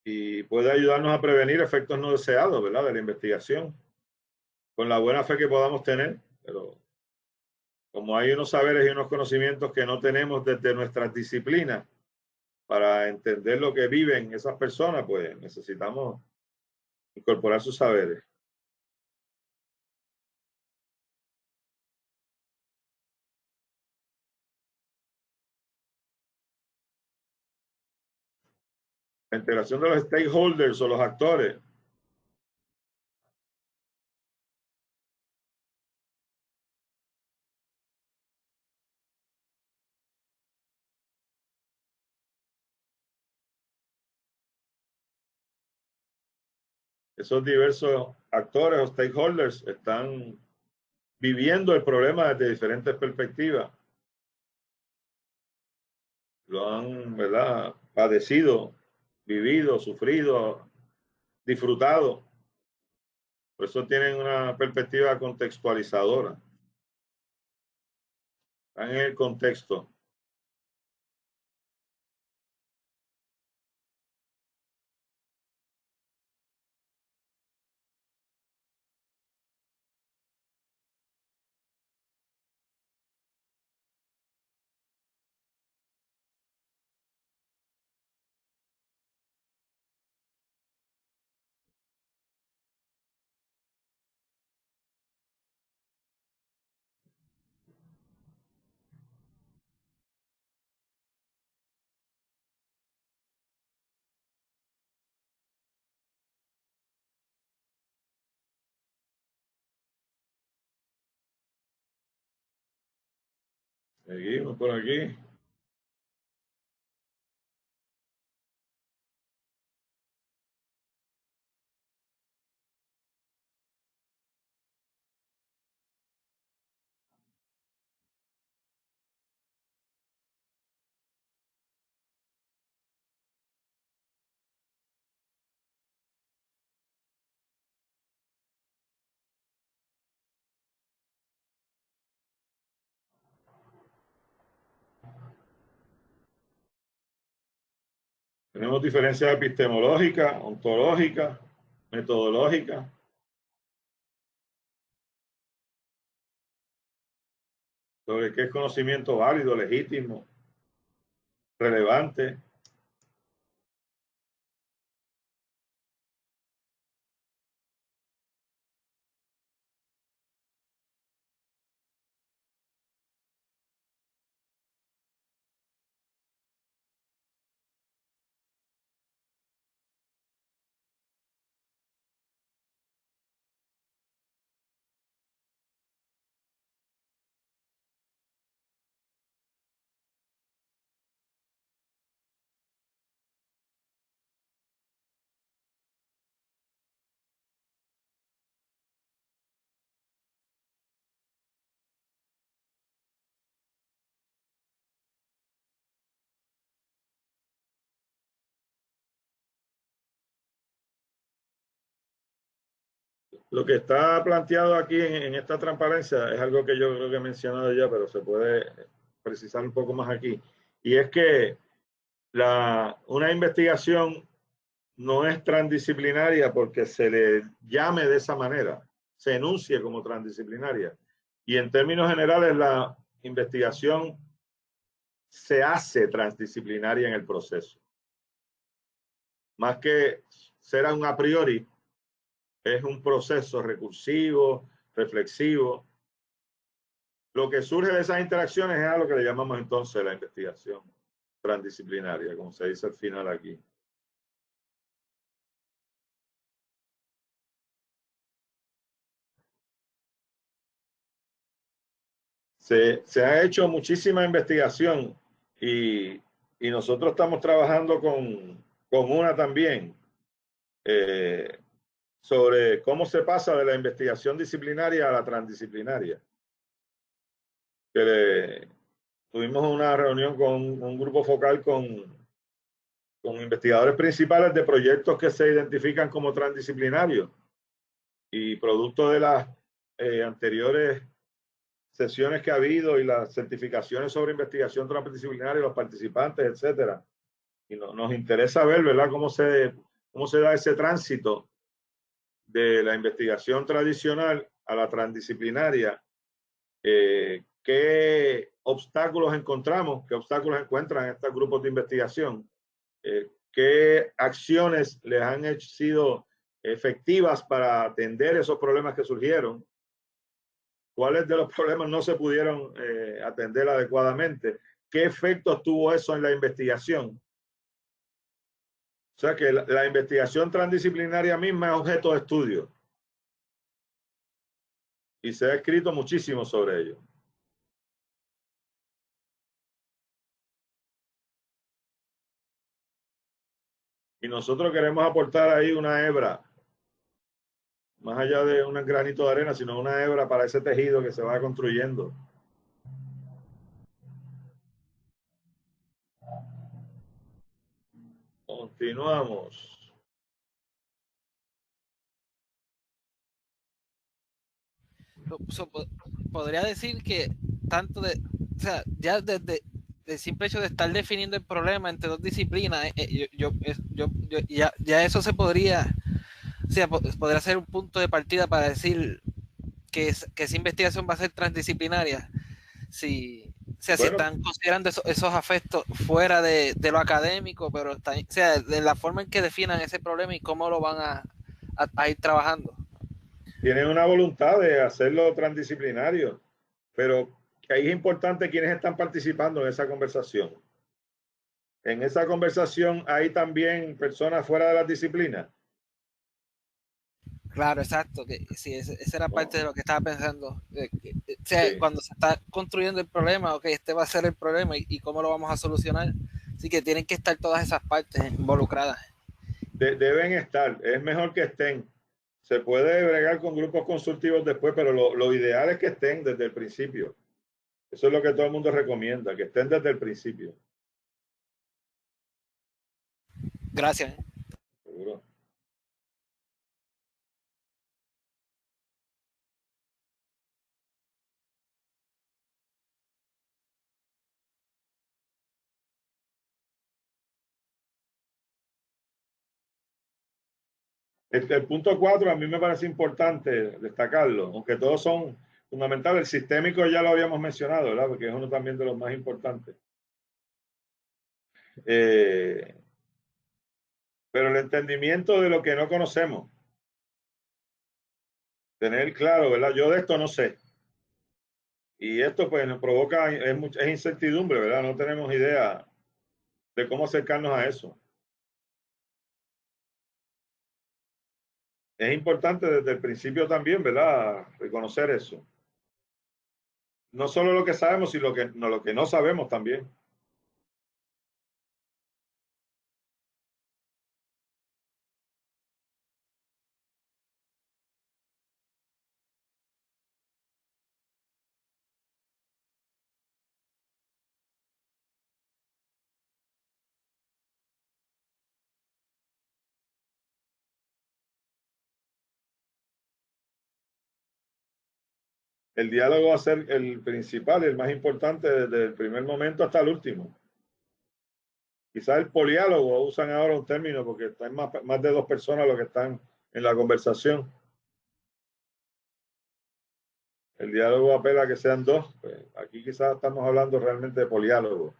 y puede ayudarnos a prevenir efectos no deseados, ¿verdad? De la investigación, con la buena fe que podamos tener, pero como hay unos saberes y unos conocimientos que no tenemos desde nuestras disciplinas, para entender lo que viven esas personas, pues necesitamos incorporar sus saberes. La integración de los stakeholders o los actores. Esos diversos actores o stakeholders están viviendo el problema desde diferentes perspectivas. Lo han, ¿verdad?, padecido, vivido, sufrido, disfrutado. Por eso tienen una perspectiva contextualizadora. Están en el contexto. Seguimos por aquí. Tenemos diferencias epistemológicas, ontológicas, metodológicas. Sobre qué es conocimiento válido, legítimo, relevante. Lo que está planteado aquí en esta transparencia es algo que yo creo que he mencionado ya, pero se puede precisar un poco más aquí. Y es que una investigación no es transdisciplinaria porque se le llame de esa manera, se enuncie como transdisciplinaria. Y en términos generales, la investigación se hace transdisciplinaria en el proceso. Más que ser un a priori, es un proceso recursivo, reflexivo. Lo que surge de esas interacciones es a lo que le llamamos entonces la investigación transdisciplinaria, como se dice al final aquí. Se ha hecho muchísima investigación y nosotros estamos trabajando con una también sobre cómo se pasa de la investigación disciplinaria a la transdisciplinaria. Tuvimos una reunión con un grupo focal con investigadores principales de proyectos que se identifican como transdisciplinarios y producto de las anteriores sesiones que ha habido y las certificaciones sobre investigación transdisciplinaria, los participantes, etcétera. Y nos interesa ver, ¿verdad?, cómo se da ese tránsito de la investigación tradicional a la transdisciplinaria. ¿Qué obstáculos encontramos? ¿Qué obstáculos encuentran estos grupos de investigación? ¿Qué acciones les han sido efectivas para atender esos problemas que surgieron? ¿Cuáles de los problemas no se pudieron atender adecuadamente? ¿Qué efectos tuvo eso en la investigación? O sea que la investigación transdisciplinaria misma es objeto de estudio y se ha escrito muchísimo sobre ello. Y nosotros queremos aportar ahí una hebra, más allá de un granito de arena, sino una hebra para ese tejido que se va construyendo. Continuamos. Podría decir que tanto o sea, ya desde el simple hecho de estar definiendo el problema entre dos disciplinas, ya eso se podría, o sea, podría ser un punto de partida para decir que esa investigación va a ser transdisciplinaria. Si están considerando esos afectos fuera de lo académico, pero de la forma en que definan ese problema y cómo lo van a ir trabajando. Tienen una voluntad de hacerlo transdisciplinario, pero ahí es importante quienes están participando en esa conversación. En esa conversación hay también personas fuera de las disciplinas. Claro, exacto, que sí, esa era parte de lo que estaba pensando. Sí. Cuando se está construyendo el problema, ok, este va a ser el problema y cómo lo vamos a solucionar. Así que tienen que estar todas esas partes involucradas. Deben estar, es mejor que estén. Se puede bregar con grupos consultivos después, pero lo ideal es que estén desde el principio. Eso es lo que todo el mundo recomienda, que estén desde el principio. Gracias. Seguro. El punto 4 a mí me parece importante destacarlo, aunque todos son fundamentales. El sistémico ya lo habíamos mencionado, ¿verdad? Porque es uno también de los más importantes. Pero el entendimiento de lo que no conocemos, tener claro, ¿verdad? Yo de esto no sé. Y esto pues nos provoca, es incertidumbre, ¿verdad? No tenemos idea de cómo acercarnos a eso. Es importante desde el principio también, ¿verdad? Reconocer eso. No solo lo que sabemos, sino lo que no sabemos también. el diálogo va a ser el principal y el más importante desde el primer momento hasta el último. Quizás el poliálogo, usan ahora un término porque están más de 2 personas los que están en la conversación. El diálogo apela a que sean 2. Pues aquí quizás estamos hablando realmente de poliálogo.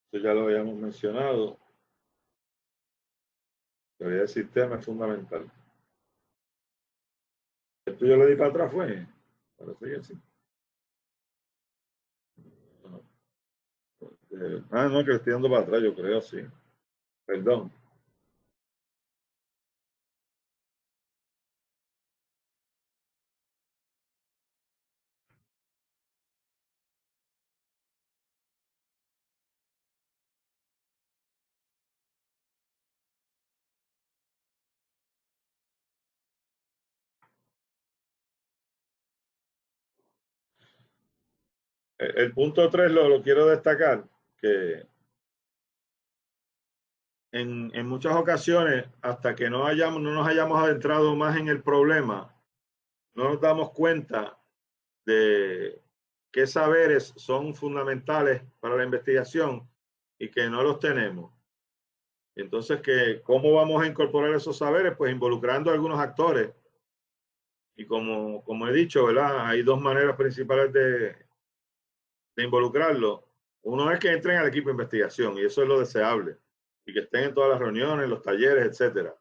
Esto ya lo habíamos mencionado. Teoría del sistema es fundamental. Esto yo le di para atrás, fue. Parece que sí. No, que le estoy dando para atrás, yo creo, sí. Perdón. El punto 3 lo quiero destacar, que en muchas ocasiones, hasta que no nos hayamos adentrado más en el problema, no nos damos cuenta de qué saberes son fundamentales para la investigación y que no los tenemos. Entonces, ¿cómo vamos a incorporar esos saberes? Pues involucrando a algunos actores. Y como he dicho, ¿verdad? Hay 2 maneras principales de involucrarlo. Uno es que entren al equipo de investigación, y eso es lo deseable, y que estén en todas las reuniones, los talleres, etcétera.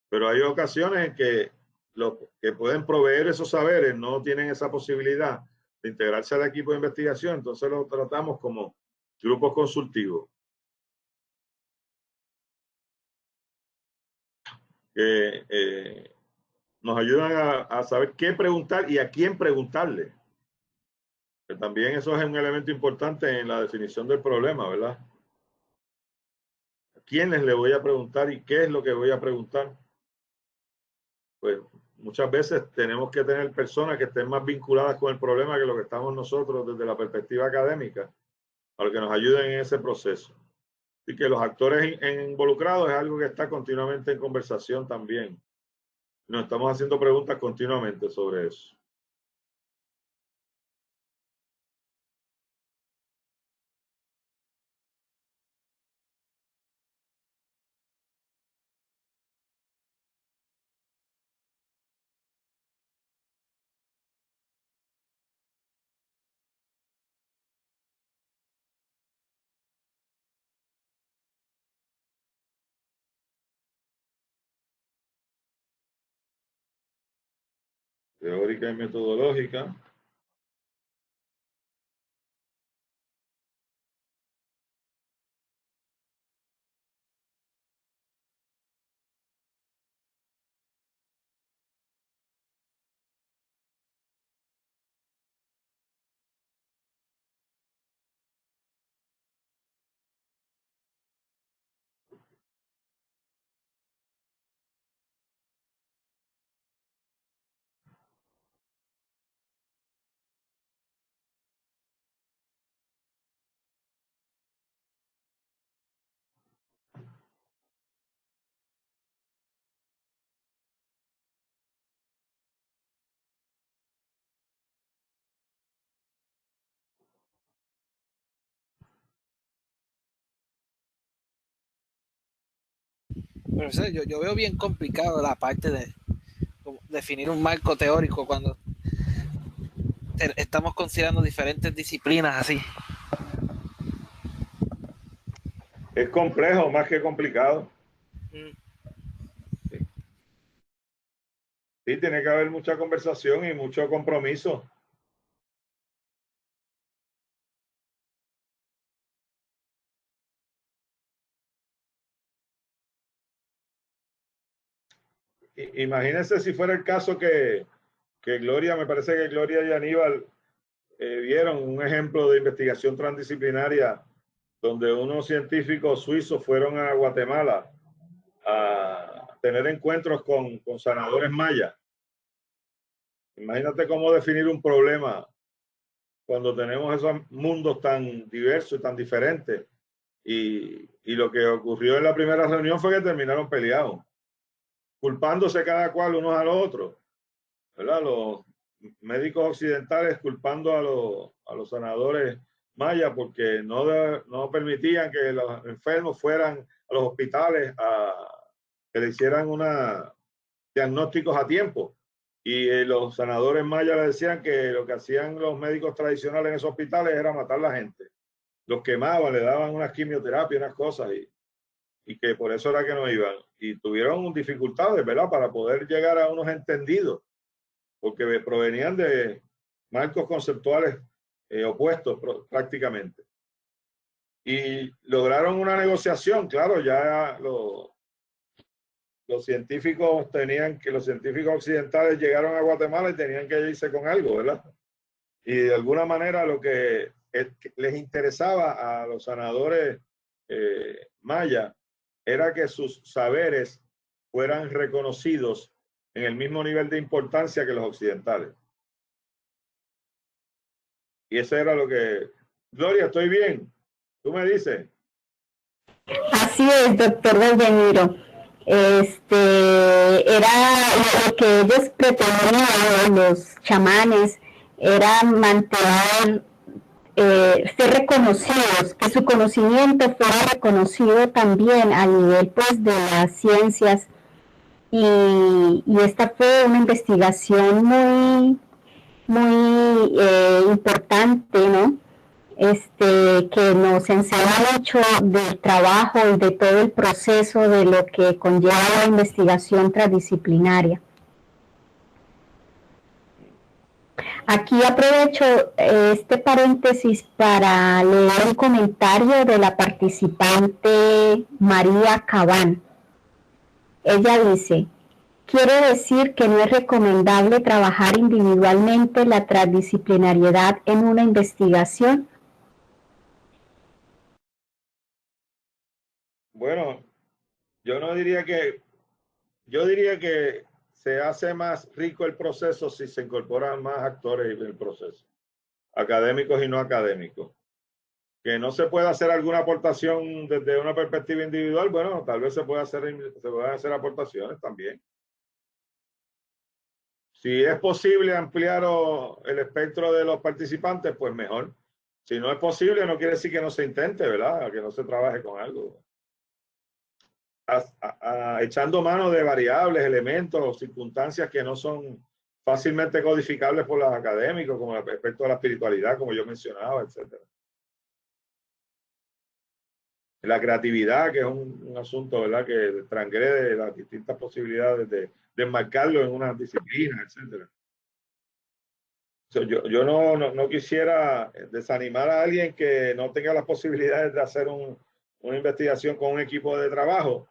Pero hay ocasiones en que los que pueden proveer esos saberes no tienen esa posibilidad de integrarse al equipo de investigación, entonces lo tratamos como grupos consultivos. Que nos ayudan a saber qué preguntar y a quién preguntarle. Que también eso es un elemento importante en la definición del problema, ¿verdad? ¿A quiénes le voy a preguntar y qué es lo que voy a preguntar? Pues muchas veces tenemos que tener personas que estén más vinculadas con el problema que lo que estamos nosotros desde la perspectiva académica, para que nos ayuden en ese proceso. Y que los actores involucrados es algo que está continuamente en conversación también. Nos estamos haciendo preguntas continuamente sobre eso. Teórica y metodológica. Pero yo veo bien complicado la parte de definir un marco teórico cuando estamos considerando diferentes disciplinas así. Es complejo más que complicado. Sí. Sí, tiene que haber mucha conversación y mucho compromiso. Imagínense si fuera el caso que Gloria, me parece que Gloria y Aníbal vieron un ejemplo de investigación transdisciplinaria donde unos científicos suizos fueron a Guatemala a tener encuentros con sanadores mayas. Imagínate cómo definir un problema cuando tenemos esos mundos tan diversos y tan diferentes. Y lo que ocurrió en la primera reunión fue que terminaron peleados, culpándose cada cual unos a los otros, ¿verdad? Los médicos occidentales culpando a los sanadores mayas porque no permitían que los enfermos fueran a los hospitales a que le hicieran diagnósticos a tiempo. Y los sanadores mayas le decían que lo que hacían los médicos tradicionales en esos hospitales era matar a la gente. Los quemaban, le daban unas quimioterapias, unas cosas, y que por eso era que no iban. Y tuvieron dificultades, ¿verdad?, para poder llegar a unos entendidos, porque provenían de marcos conceptuales opuestos prácticamente. Y lograron una negociación, claro, ya los científicos los científicos occidentales llegaron a Guatemala y tenían que irse con algo, ¿verdad? Y de alguna manera lo que les interesaba a los sanadores mayas era que sus saberes fueran reconocidos en el mismo nivel de importancia que los occidentales. Y eso era lo que... Gloria, ¿estoy bien? ¿Tú me dices? Así es, doctor Valdeñiro. Era lo que ellos pretendían, los chamanes, era mantener, ser reconocidos, que su conocimiento fuera reconocido también a nivel pues de las ciencias. Y esta fue una investigación muy importante, ¿no? Que nos enseña mucho del trabajo y de todo el proceso de lo que conlleva la investigación transdisciplinaria. Aquí aprovecho este paréntesis para leer un comentario de la participante María Cabán. Ella dice: quiere decir que no es recomendable trabajar individualmente la transdisciplinariedad en una investigación. Bueno, yo diría que se hace más rico el proceso si se incorporan más actores en el proceso, académicos y no académicos. Que no se pueda hacer alguna aportación desde una perspectiva individual, bueno, tal vez se puedan hacer aportaciones también. Si es posible ampliar el espectro de los participantes, pues mejor. Si no es posible, no quiere decir que no se intente, ¿verdad? Que no se trabaje con algo. Echando mano de variables, elementos o circunstancias que no son fácilmente codificables por los académicos, como respecto a la espiritualidad, como yo mencionaba, etcétera. La creatividad, que es un asunto, ¿verdad?, que transgrede las distintas posibilidades de enmarcarlo en una disciplina, etcétera. Yo no quisiera desanimar a alguien que no tenga las posibilidades de hacer una investigación con un equipo de trabajo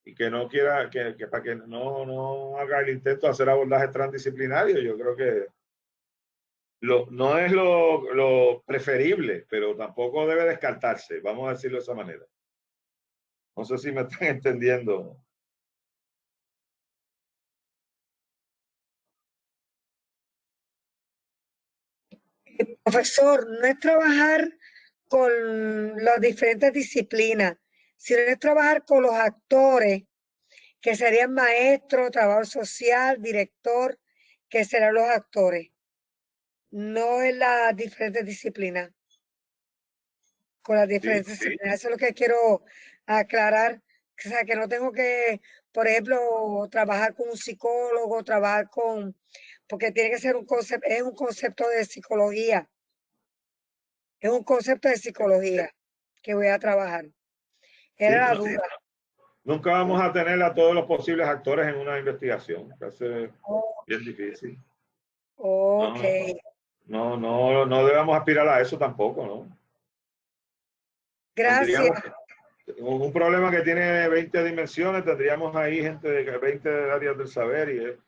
y que no quiera, para que no haga el intento de hacer abordajes transdisciplinarios. Yo creo que no es lo preferible, pero tampoco debe descartarse, vamos a decirlo de esa manera. No sé si me están entendiendo. Profesor, no es trabajar con las diferentes disciplinas, sino es trabajar con los actores, que serían maestro, trabajador social, director, que serán los actores. No en las diferentes disciplinas. Con las diferentes disciplinas. Eso es lo que quiero aclarar, O sea, que no tengo que, por ejemplo, trabajar con un psicólogo, porque tiene que ser es un concepto de psicología. Es un concepto de psicología que voy a trabajar. Sí, Era la pero duda. nunca vamos a tener a todos los posibles actores en una investigación. Eso es bien difícil. Ok. No debemos aspirar a eso tampoco, ¿no? Gracias. Tendríamos un problema que tiene 20 dimensiones, tendríamos ahí gente de 20 áreas del saber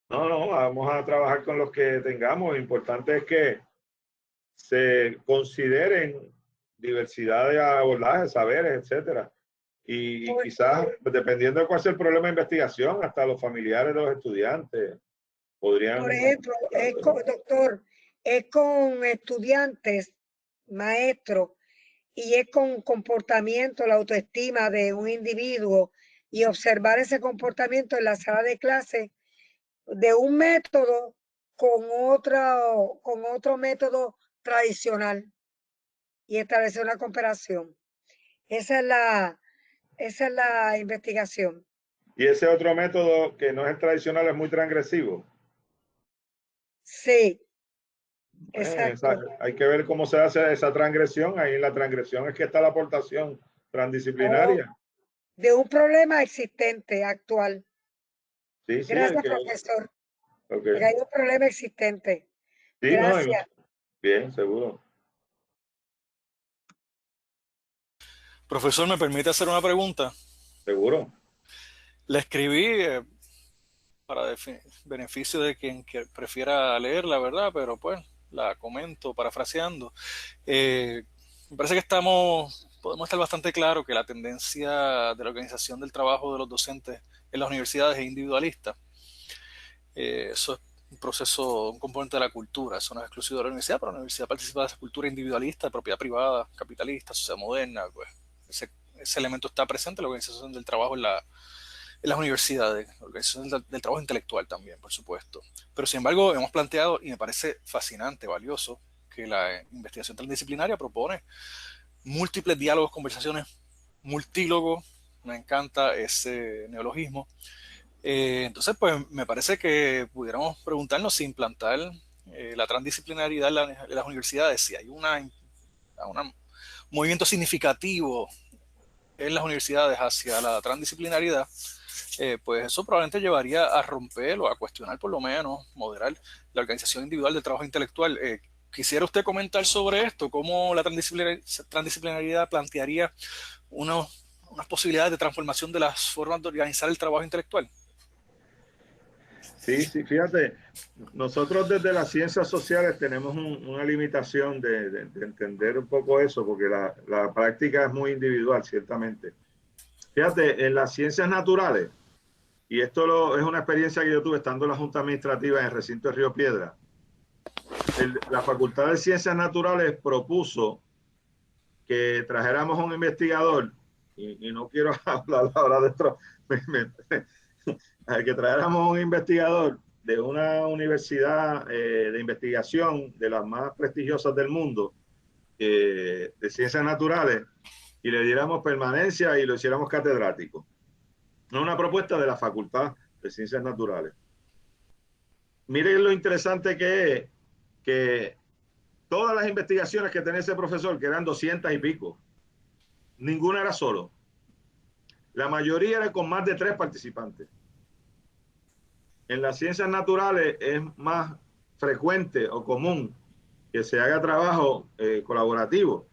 no, vamos a trabajar con los que tengamos. Lo importante es que se consideren diversidad de abordajes, saberes, etcétera. Y quizás, pues, dependiendo de cuál sea el problema de investigación, hasta los familiares de los estudiantes podrían... Por ejemplo, doctor, es con estudiantes, maestros, y es con comportamiento, la autoestima de un individuo y observar ese comportamiento en la sala de clase de un método con otro método tradicional y establecer una comparación. Esa es la investigación. Y ese otro método que no es tradicional es muy transgresivo. Sí, exacto. Hay que ver cómo se hace esa transgresión. Ahí en la transgresión es que está la aportación transdisciplinaria. De un problema existente, actual. Sí, Gracias, profesor. Okay. Porque hay un problema existente. Sí, Gracias. Bien, seguro. Profesor, ¿me permite hacer una pregunta? Seguro. Le escribí para beneficio de quien prefiera leerla, ¿verdad? Pero pues la comento parafraseando. Me parece que podemos estar bastante claro que la tendencia de la organización del trabajo de los docentes en las universidades es individualista. Eso es un componente de la cultura, eso no es exclusivo de la universidad, pero la universidad participa de esa cultura individualista, de propiedad privada, capitalista, sociedad moderna, pues ese elemento está presente en la organización del trabajo en las universidades, la organización del trabajo intelectual también, por supuesto. Pero sin embargo, hemos planteado, y me parece fascinante, valioso, que la investigación transdisciplinaria propone múltiples diálogos, conversaciones, multílogos, me encanta ese neologismo. Entonces, pues me parece que pudiéramos preguntarnos si implantar la transdisciplinaridad en las universidades, si hay un movimiento significativo en las universidades hacia la transdisciplinaridad, pues eso probablemente llevaría a romper o a cuestionar, por lo menos, moderar la organización individual del trabajo intelectual. ¿Quisiera usted comentar sobre esto? ¿Cómo la transdisciplinaridad plantearía unas posibilidades de transformación de las formas de organizar el trabajo intelectual? Sí, fíjate, nosotros desde las ciencias sociales tenemos una limitación de entender un poco eso, porque la práctica es muy individual, ciertamente. Fíjate, en las ciencias naturales, y esto es una experiencia que yo tuve estando en la Junta Administrativa en el recinto de Río Piedra, la Facultad de Ciencias Naturales propuso que trajéramos un investigador, y no quiero hablar ahora de esto, que trajéramos un investigador de una universidad de investigación de las más prestigiosas del mundo, de ciencias naturales, y le diéramos permanencia y lo hiciéramos catedrático. No, una propuesta de la Facultad de Ciencias Naturales. Miren lo interesante que es que todas las investigaciones que tenía ese profesor, que eran 200 y pico, ninguna era solo. La mayoría era con más de 3 participantes. En las ciencias naturales es más frecuente o común que se haga trabajo colaborativo.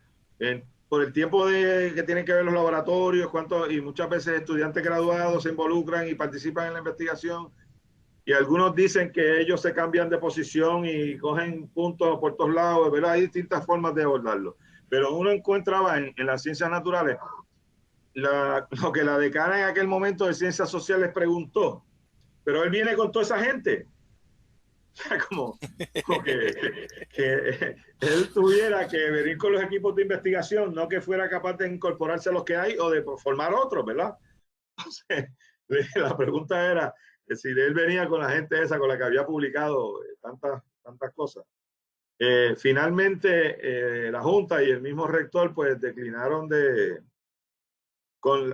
Por el tiempo que tienen que ver los laboratorios, y muchas veces estudiantes graduados se involucran y participan en la investigación, y algunos dicen que ellos se cambian de posición y cogen puntos por todos lados, ¿verdad? Hay distintas formas de abordarlo. Pero uno encontraba en las ciencias naturales lo que la decana en aquel momento de ciencias sociales preguntó, pero él viene con toda esa gente. Como que él tuviera que venir con los equipos de investigación, no que fuera capaz de incorporarse a los que hay o de formar otros, ¿verdad? Entonces, la pregunta era si él venía con la gente esa con la que había publicado tantas cosas. Finalmente, la Junta y el mismo rector pues declinaron de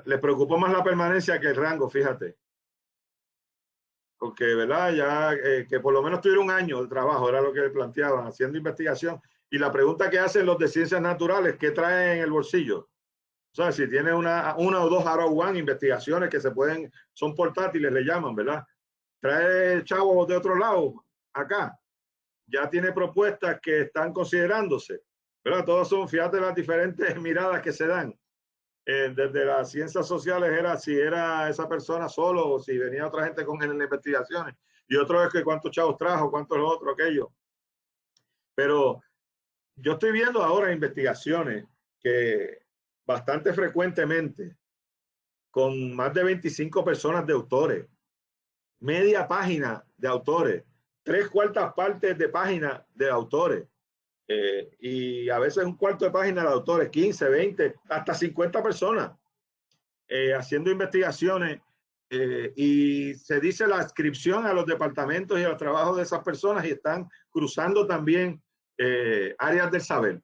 les preocupó más la permanencia que el rango, fíjate. Porque, ¿verdad? Ya que por lo menos tuviera un año de trabajo, era lo que planteaban, haciendo investigación. Y la pregunta que hacen los de ciencias naturales, ¿qué traen en el bolsillo? O sea, si tiene una o dos Arrow One investigaciones que se pueden, son portátiles, le llaman, ¿verdad? Trae chavos de otro lado, acá. Ya tiene propuestas que están considerándose, ¿verdad? Todas son, fíjate las diferentes miradas que se dan. Desde las ciencias sociales era si era esa persona solo o si venía otra gente con él en las investigaciones. Y otro es que cuántos chavos trajo, cuántos lo otro, aquello. Pero yo estoy viendo ahora investigaciones que bastante frecuentemente, con más de 25 personas de autores, media página de autores, 3/4 partes de página de autores, y a veces un cuarto de página de autores, 15, 20, hasta 50 personas haciendo investigaciones, y se dice la adscripción a los departamentos y a los trabajos de esas personas, y están cruzando también áreas del saber,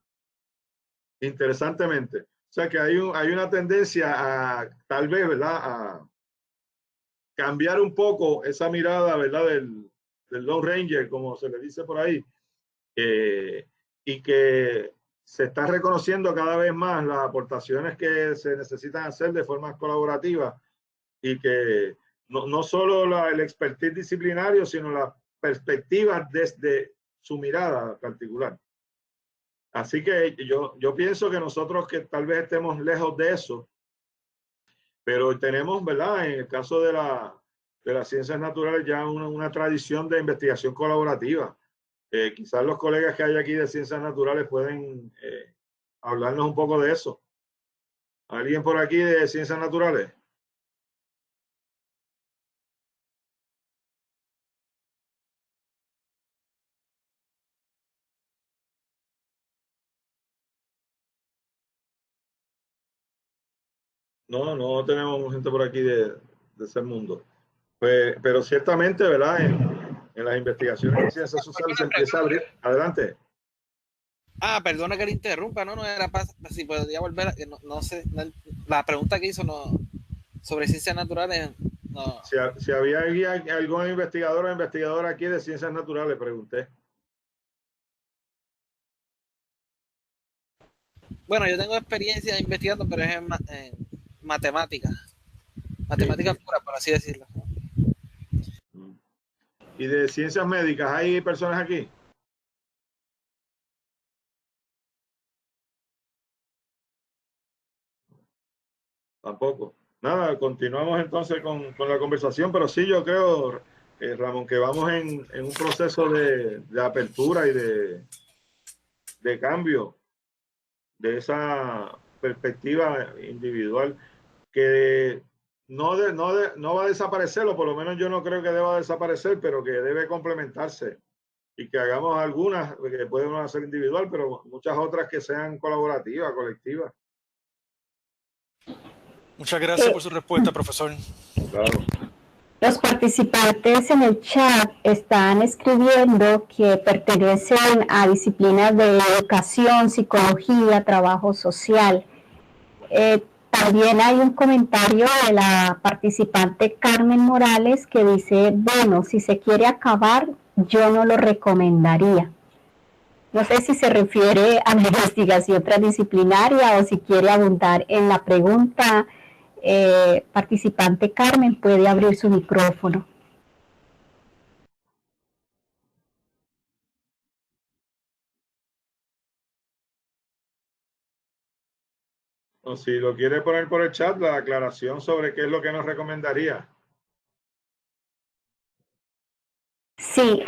interesantemente. O sea que hay una tendencia a, tal vez, ¿verdad?, a cambiar un poco esa mirada, ¿verdad?, del Lone Ranger, como se le dice por ahí, y que se está reconociendo cada vez más las aportaciones que se necesitan hacer de forma colaborativa, y que no solo el expertise disciplinario, sino la perspectiva desde su mirada particular. Así que yo pienso que nosotros, que tal vez estemos lejos de eso, pero tenemos, ¿verdad?, en el caso de las ciencias naturales, ya una tradición de investigación colaborativa. Quizás los colegas que hay aquí de ciencias naturales pueden hablarnos un poco de eso. ¿Alguien por aquí de ciencias naturales? No tenemos gente por aquí de ese mundo. Pues, pero ciertamente, ¿verdad?, en las investigaciones de ciencias sociales se empieza a abrir. Adelante. Perdona que le interrumpa, no era para si podría volver, no sé, la pregunta que hizo sobre ciencias naturales, no. Si había algún investigador o investigadora aquí de ciencias naturales, pregunté. Bueno, yo tengo experiencia investigando, pero es en matemáticas puras, por así decirlo. ¿Y de ciencias médicas hay personas aquí? Tampoco. Nada, continuamos entonces con la conversación, pero sí, yo creo, Ramón, que vamos en un proceso de apertura y de cambio de esa perspectiva individual, que no va a desaparecer, o por lo menos yo no creo que deba desaparecer, pero que debe complementarse, y que hagamos algunas que pueden hacer individual, pero muchas otras que sean colaborativas, colectivas. Muchas gracias por su respuesta, profesor. Claro. Los participantes en el chat están escribiendo que pertenecen a disciplinas de educación, psicología, trabajo social. También hay un comentario de la participante Carmen Morales que dice, bueno, si se quiere acabar, yo no lo recomendaría. No sé si se refiere a la investigación transdisciplinaria o si quiere abundar en la pregunta. Participante Carmen, puede abrir su micrófono. O si lo quiere poner por el chat, la aclaración sobre qué es lo que nos recomendaría. Sí,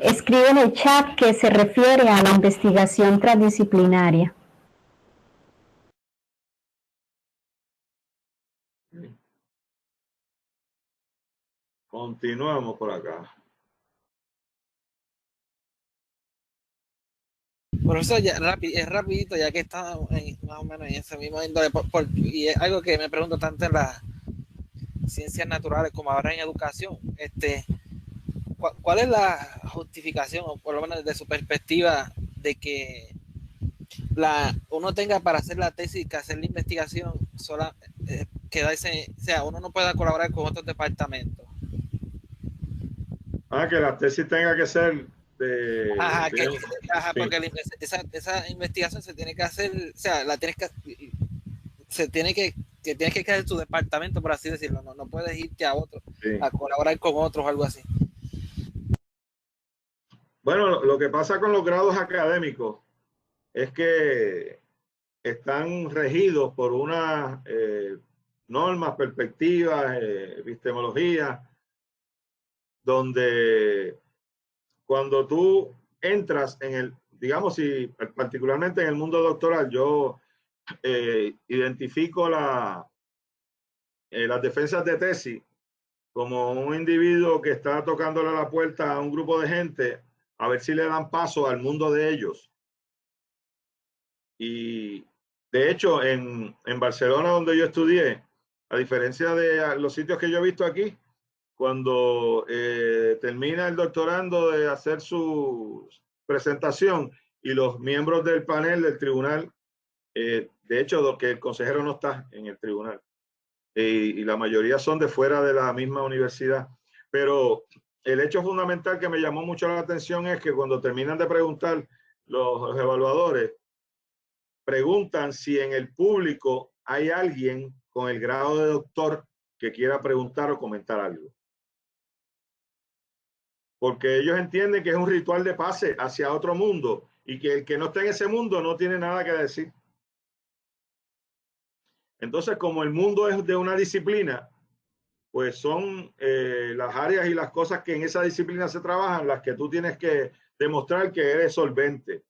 escribe en el chat que se refiere a la investigación transdisciplinaria. Continuamos por acá. Profesor, es rapidito, ya que está más o menos en ese mismo índole, y es algo que me pregunto tanto en las ciencias naturales como ahora en educación. ¿Cuál es la justificación, o por lo menos desde su perspectiva, de que uno tenga para hacer la tesis, que hacer la investigación quedarse, o sea, uno no puede colaborar con otros departamentos. Que la tesis tenga que ser de... Ajá, sí. porque esa investigación se tiene que hacer, o sea, tienes que quedar en tu departamento, por así decirlo, no puedes irte a otro, Sí. a colaborar con otros o algo así. Bueno, lo que pasa con los grados académicos es que están regidos por unas normas, perspectivas, epistemología, donde cuando tú entras en el, digamos, si particularmente en el mundo doctoral, yo identifico las defensas de tesis como un individuo que está tocándole a la puerta a un grupo de gente a ver si le dan paso al mundo de ellos. Y de hecho, en Barcelona, donde yo estudié, a diferencia de los sitios que yo he visto aquí, cuando termina el doctorando de hacer su presentación y los miembros del panel del tribunal, de hecho, que el consejero no está en el tribunal, y la mayoría son de fuera de la misma universidad, pero el hecho fundamental que me llamó mucho la atención es que cuando terminan de preguntar los evaluadores, preguntan si en el público hay alguien con el grado de doctor que quiera preguntar o comentar algo. Porque ellos entienden que es un ritual de pase hacia otro mundo y que el que no está en ese mundo no tiene nada que decir. Entonces, como el mundo es de una disciplina, pues son las áreas y las cosas que en esa disciplina se trabajan las que tú tienes que demostrar que eres solvente.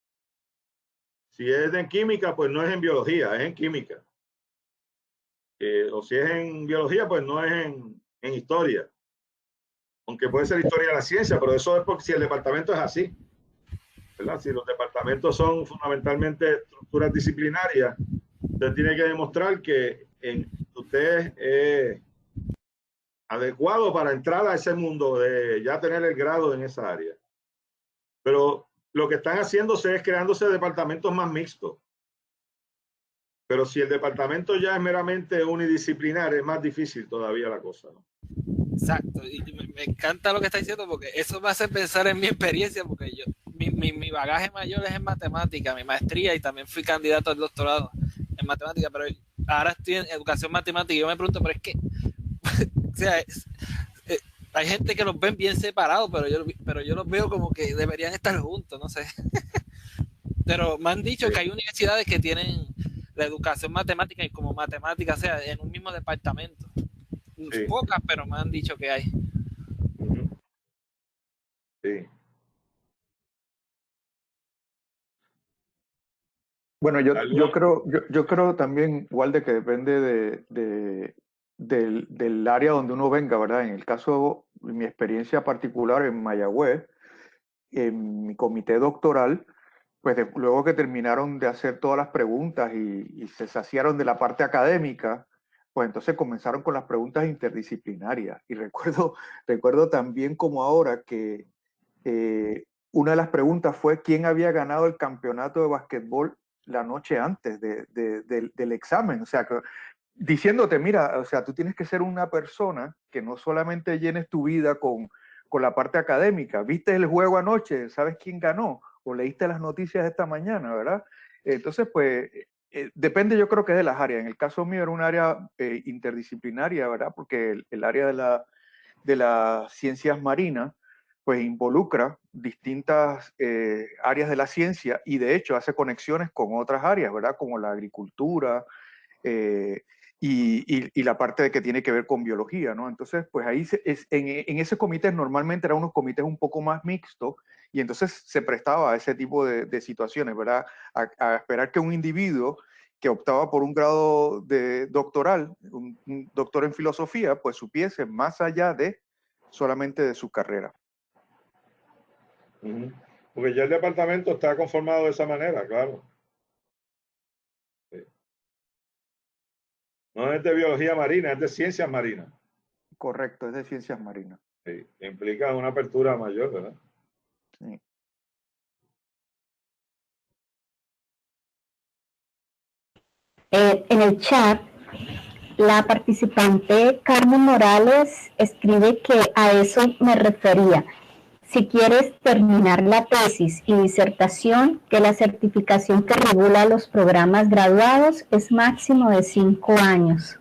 Si es en química, pues no es en biología, es en química. O si es en biología, pues no es en historia. Aunque puede ser historia de la ciencia, pero eso es porque si el departamento es así, ¿verdad? Si los departamentos son fundamentalmente estructuras disciplinarias, usted tiene que demostrar que usted es adecuado para entrar a ese mundo de ya tener el grado en esa área. Pero lo que están haciéndose es creándose departamentos más mixtos. Pero si el departamento ya es meramente unidisciplinar, es más difícil todavía la cosa, ¿no? Exacto, y me encanta lo que está diciendo porque eso me hace pensar en mi experiencia, porque mi bagaje mayor es en matemática, mi maestría, y también fui candidato al doctorado en matemática, pero ahora estoy en educación matemática y yo me pregunto, pero es que, o sea, hay gente que los ven bien separados, pero yo los veo como que deberían estar juntos, no sé. Pero me han dicho que hay universidades que tienen la educación matemática y como matemática, o sea, en un mismo departamento. Sí. Pocas, pero me han dicho que hay. Sí. Bueno, yo creo también, igual de que depende del área donde uno venga, ¿verdad? En el caso, mi experiencia particular en Mayagüez, en mi comité doctoral, pues luego que terminaron de hacer todas las preguntas y se saciaron de la parte académica, pues entonces comenzaron con las preguntas interdisciplinarias. Y recuerdo también como ahora que una de las preguntas fue quién había ganado el campeonato de básquetbol la noche antes del examen. O sea, que, diciéndote, mira, o sea, tú tienes que ser una persona que no solamente llenes tu vida con la parte académica. ¿Viste el juego anoche? ¿Sabes quién ganó? O leíste las noticias esta mañana, ¿verdad? Entonces, pues, depende, yo creo que de las áreas. En el caso mío era un área interdisciplinaria, ¿verdad? Porque el área de las ciencias marinas, pues involucra distintas áreas de la ciencia y de hecho hace conexiones con otras áreas, ¿verdad? Como la agricultura y la parte de que tiene que ver con biología, ¿no? Entonces, pues ahí en ese comité normalmente eran unos comités un poco más mixtos y entonces se prestaba a ese tipo de situaciones, ¿verdad? A esperar que un individuo que optaba por un grado de doctoral, un doctor en filosofía, pues supiese más allá de solamente de su carrera. Porque ya el departamento está conformado de esa manera, claro. Sí. No es de biología marina, es de ciencias marinas. Correcto, es de ciencias marinas. Sí, implica una apertura mayor, ¿verdad? Sí. En el chat La participante Carmen Morales escribe que a eso me refería. Si quieres terminar la tesis y disertación, que la certificación que regula los programas graduados es máximo de 5 años.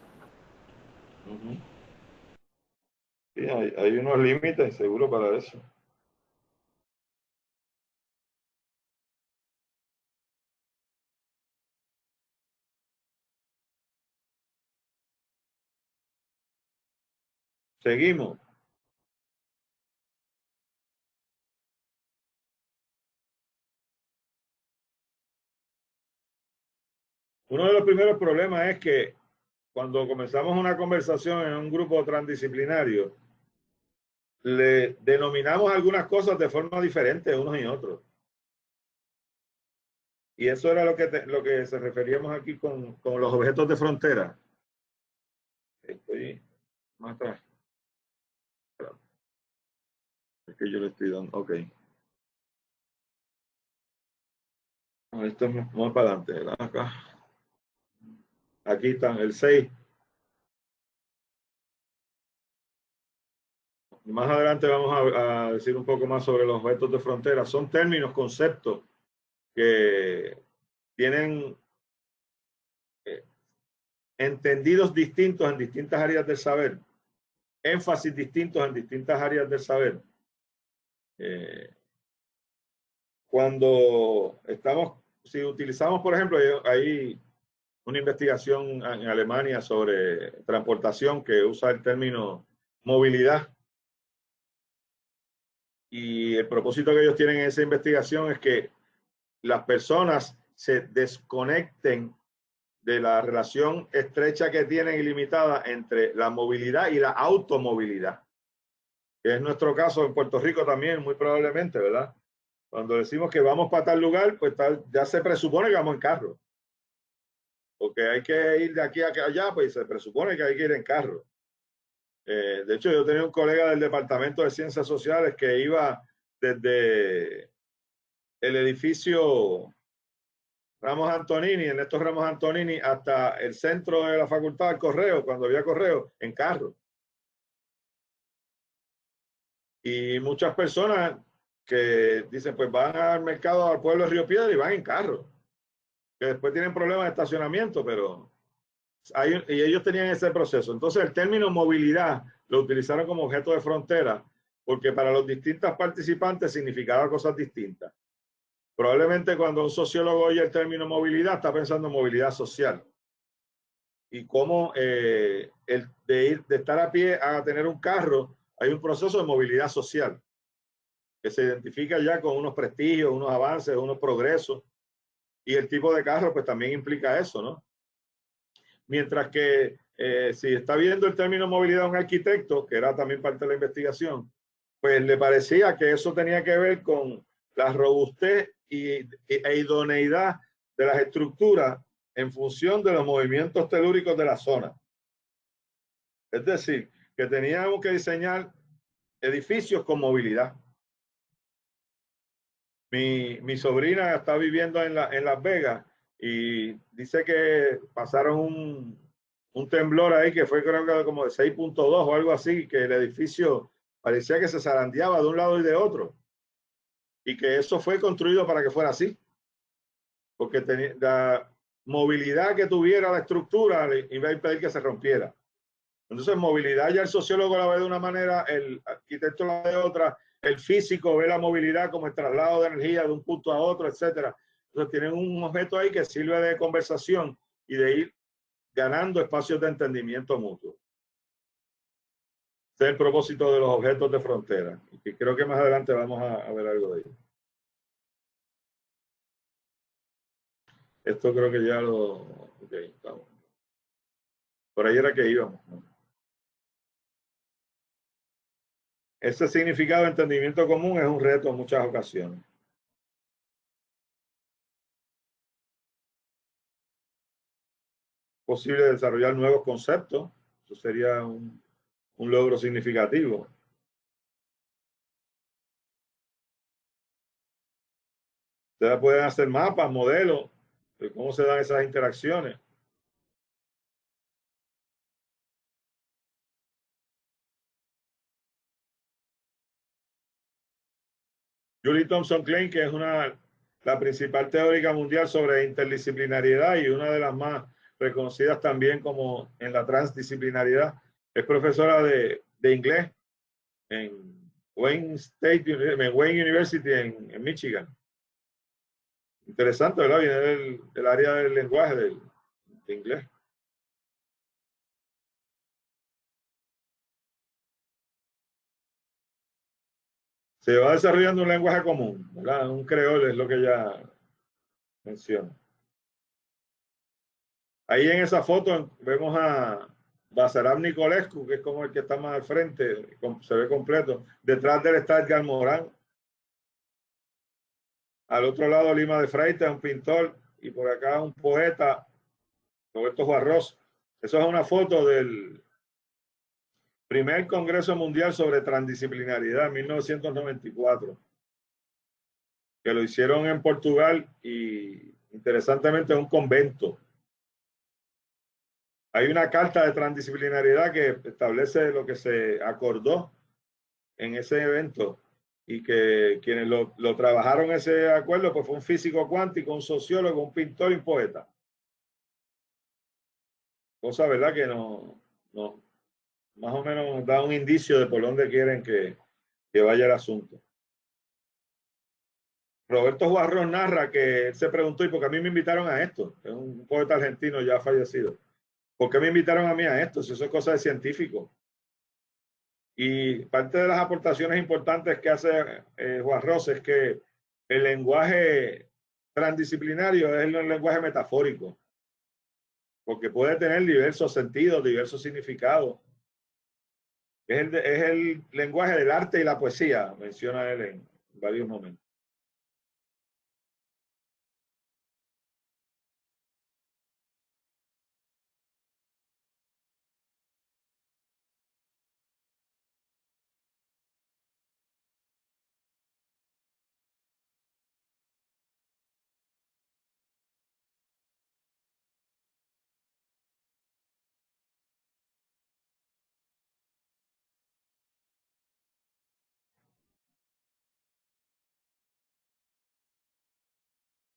Sí, hay unos límites seguro para eso. Seguimos. Uno de los primeros problemas es que cuando comenzamos una conversación en un grupo transdisciplinario, le denominamos algunas cosas de forma diferente unos y otros. Y eso era lo que se referíamos aquí con los objetos de frontera. Estoy más atrás. Es que yo le estoy dando. Ok. Esto es más para adelante, ¿verdad? Acá. Aquí están, el 6. Más adelante vamos a decir un poco más sobre los objetos de frontera. Son términos, conceptos que tienen entendidos distintos en distintas áreas del saber, énfasis distintos en distintas áreas del saber. Cuando si utilizamos, por ejemplo, hay una investigación en Alemania sobre transportación que usa el término movilidad. Y el propósito que ellos tienen en esa investigación es que las personas se desconecten de la relación estrecha que tienen y limitada entre la movilidad y la automovilidad, que es nuestro caso en Puerto Rico también, muy probablemente, ¿verdad? Cuando decimos que vamos para tal lugar, pues ya se presupone que vamos en carro. Porque hay que ir de aquí a allá, pues se presupone que hay que ir en carro. De hecho, yo tenía un colega del Departamento de Ciencias Sociales que iba desde el edificio Ramos Antonini, Ernesto Ramos Antonini, hasta el centro de la Facultad del Correo, cuando había correo, en carro. Y muchas personas que dicen, pues van al mercado al pueblo de Río Piedra y van en carro, que después tienen problemas de estacionamiento, pero y ellos tenían ese proceso. Entonces el término movilidad lo utilizaron como objeto de frontera, porque para los distintos participantes significaba cosas distintas. Probablemente cuando un sociólogo oye el término movilidad, está pensando en movilidad social. Y cómo de estar a pie a tener un carro, hay un proceso de movilidad social que se identifica ya con unos prestigios, unos avances, unos progresos. Y el tipo de carro pues también implica eso, ¿no? Mientras que si está viendo el término movilidad un arquitecto, que era también parte de la investigación, pues le parecía que eso tenía que ver con la robustez e idoneidad de las estructuras en función de los movimientos telúricos de la zona. Es decir, que teníamos que diseñar edificios con movilidad. Mi sobrina está viviendo en Las Vegas y dice que pasaron un temblor ahí que fue creo que como de 6.2 o algo así, que el edificio parecía que se zarandeaba de un lado y de otro. Y que eso fue construido para que fuera así. Porque la movilidad que tuviera la estructura iba a impedir que se rompiera. Entonces, movilidad ya el sociólogo la ve de una manera, el arquitecto la ve de otra, el físico ve la movilidad como el traslado de energía de un punto a otro, etcétera. Entonces, tienen un objeto ahí que sirve de conversación y de ir ganando espacios de entendimiento mutuo. Ese es el propósito de los objetos de frontera. Y creo que más adelante vamos a ver algo de ello. Esto creo que ya lo... Ok, estamos. Por ahí era que íbamos, ¿no? Ese significado de entendimiento común es un reto en muchas ocasiones. Posible desarrollar nuevos conceptos, eso sería un logro significativo. Ustedes pueden hacer mapas, modelos de cómo se dan esas interacciones. Julie Thompson Klein, que es la principal teórica mundial sobre interdisciplinariedad y una de las más reconocidas también como en la transdisciplinariedad, es profesora de inglés en Wayne University en Michigan. Interesante, ¿verdad? Viene del área del lenguaje de inglés. Se va desarrollando un lenguaje común, ¿verdad? Un creol es lo que ella menciona. Ahí en esa foto vemos a Basarab Nicolescu, que es como el que está más al frente, se ve completo. Detrás de él está Edgar Morán. Al otro lado, Lima de Freitas, un pintor, y por acá un poeta, Roberto Juarros. Eso es una foto del primer Congreso Mundial sobre Transdisciplinariedad, 1994, que lo hicieron en Portugal y interesantemente es un convento. Hay una carta de transdisciplinariedad que establece lo que se acordó en ese evento y que quienes lo trabajaron ese acuerdo pues fue un físico cuántico, un sociólogo, un pintor y un poeta. Cosa, ¿verdad? Que no más o menos da un indicio de por dónde quieren que vaya el asunto. Roberto Juarros narra que él se preguntó, ¿y por qué a mí me invitaron a esto? Es un poeta argentino ya fallecido. ¿Por qué me invitaron a mí a esto? Si eso es cosa de científico. Y parte de las aportaciones importantes que hace Juarros es que el lenguaje transdisciplinario es el lenguaje metafórico, porque puede tener diversos sentidos, diversos significados. Es el lenguaje del arte y la poesía, menciona él en varios momentos.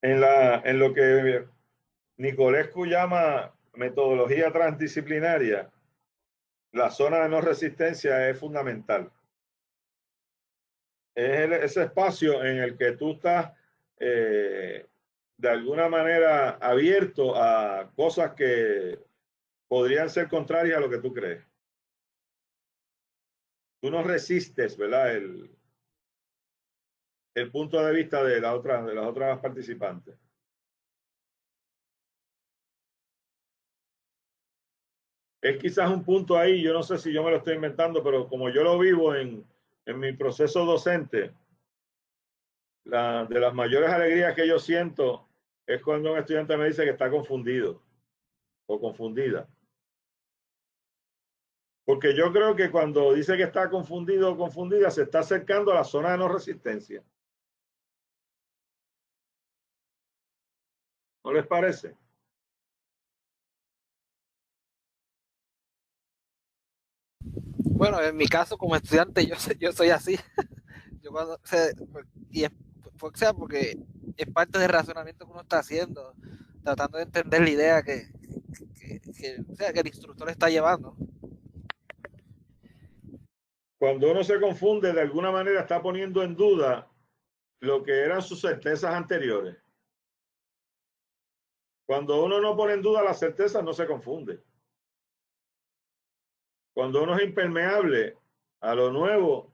En lo que Nicolescu llama metodología transdisciplinaria, la zona de no resistencia es fundamental. Es ese espacio en el que tú estás de alguna manera abierto a cosas que podrían ser contrarias a lo que tú crees. Tú no resistes, ¿verdad? El punto de vista de las otras participantes. Es quizás un punto ahí, yo no sé si yo me lo estoy inventando, pero como yo lo vivo en mi proceso docente, de las mayores alegrías que yo siento es cuando un estudiante me dice que está confundido o confundida. Porque yo creo que cuando dice que está confundido o confundida, se está acercando a la zona de no resistencia. ¿No les parece? Bueno, en mi caso como estudiante yo soy así. Yo cuando, y es, o sea, porque es parte del razonamiento que uno está haciendo, tratando de entender la idea o sea, que el instructor está llevando. Cuando uno se confunde, de alguna manera está poniendo en duda lo que eran sus certezas anteriores. Cuando uno no pone en duda las certezas, no se confunde. Cuando uno es impermeable a lo nuevo,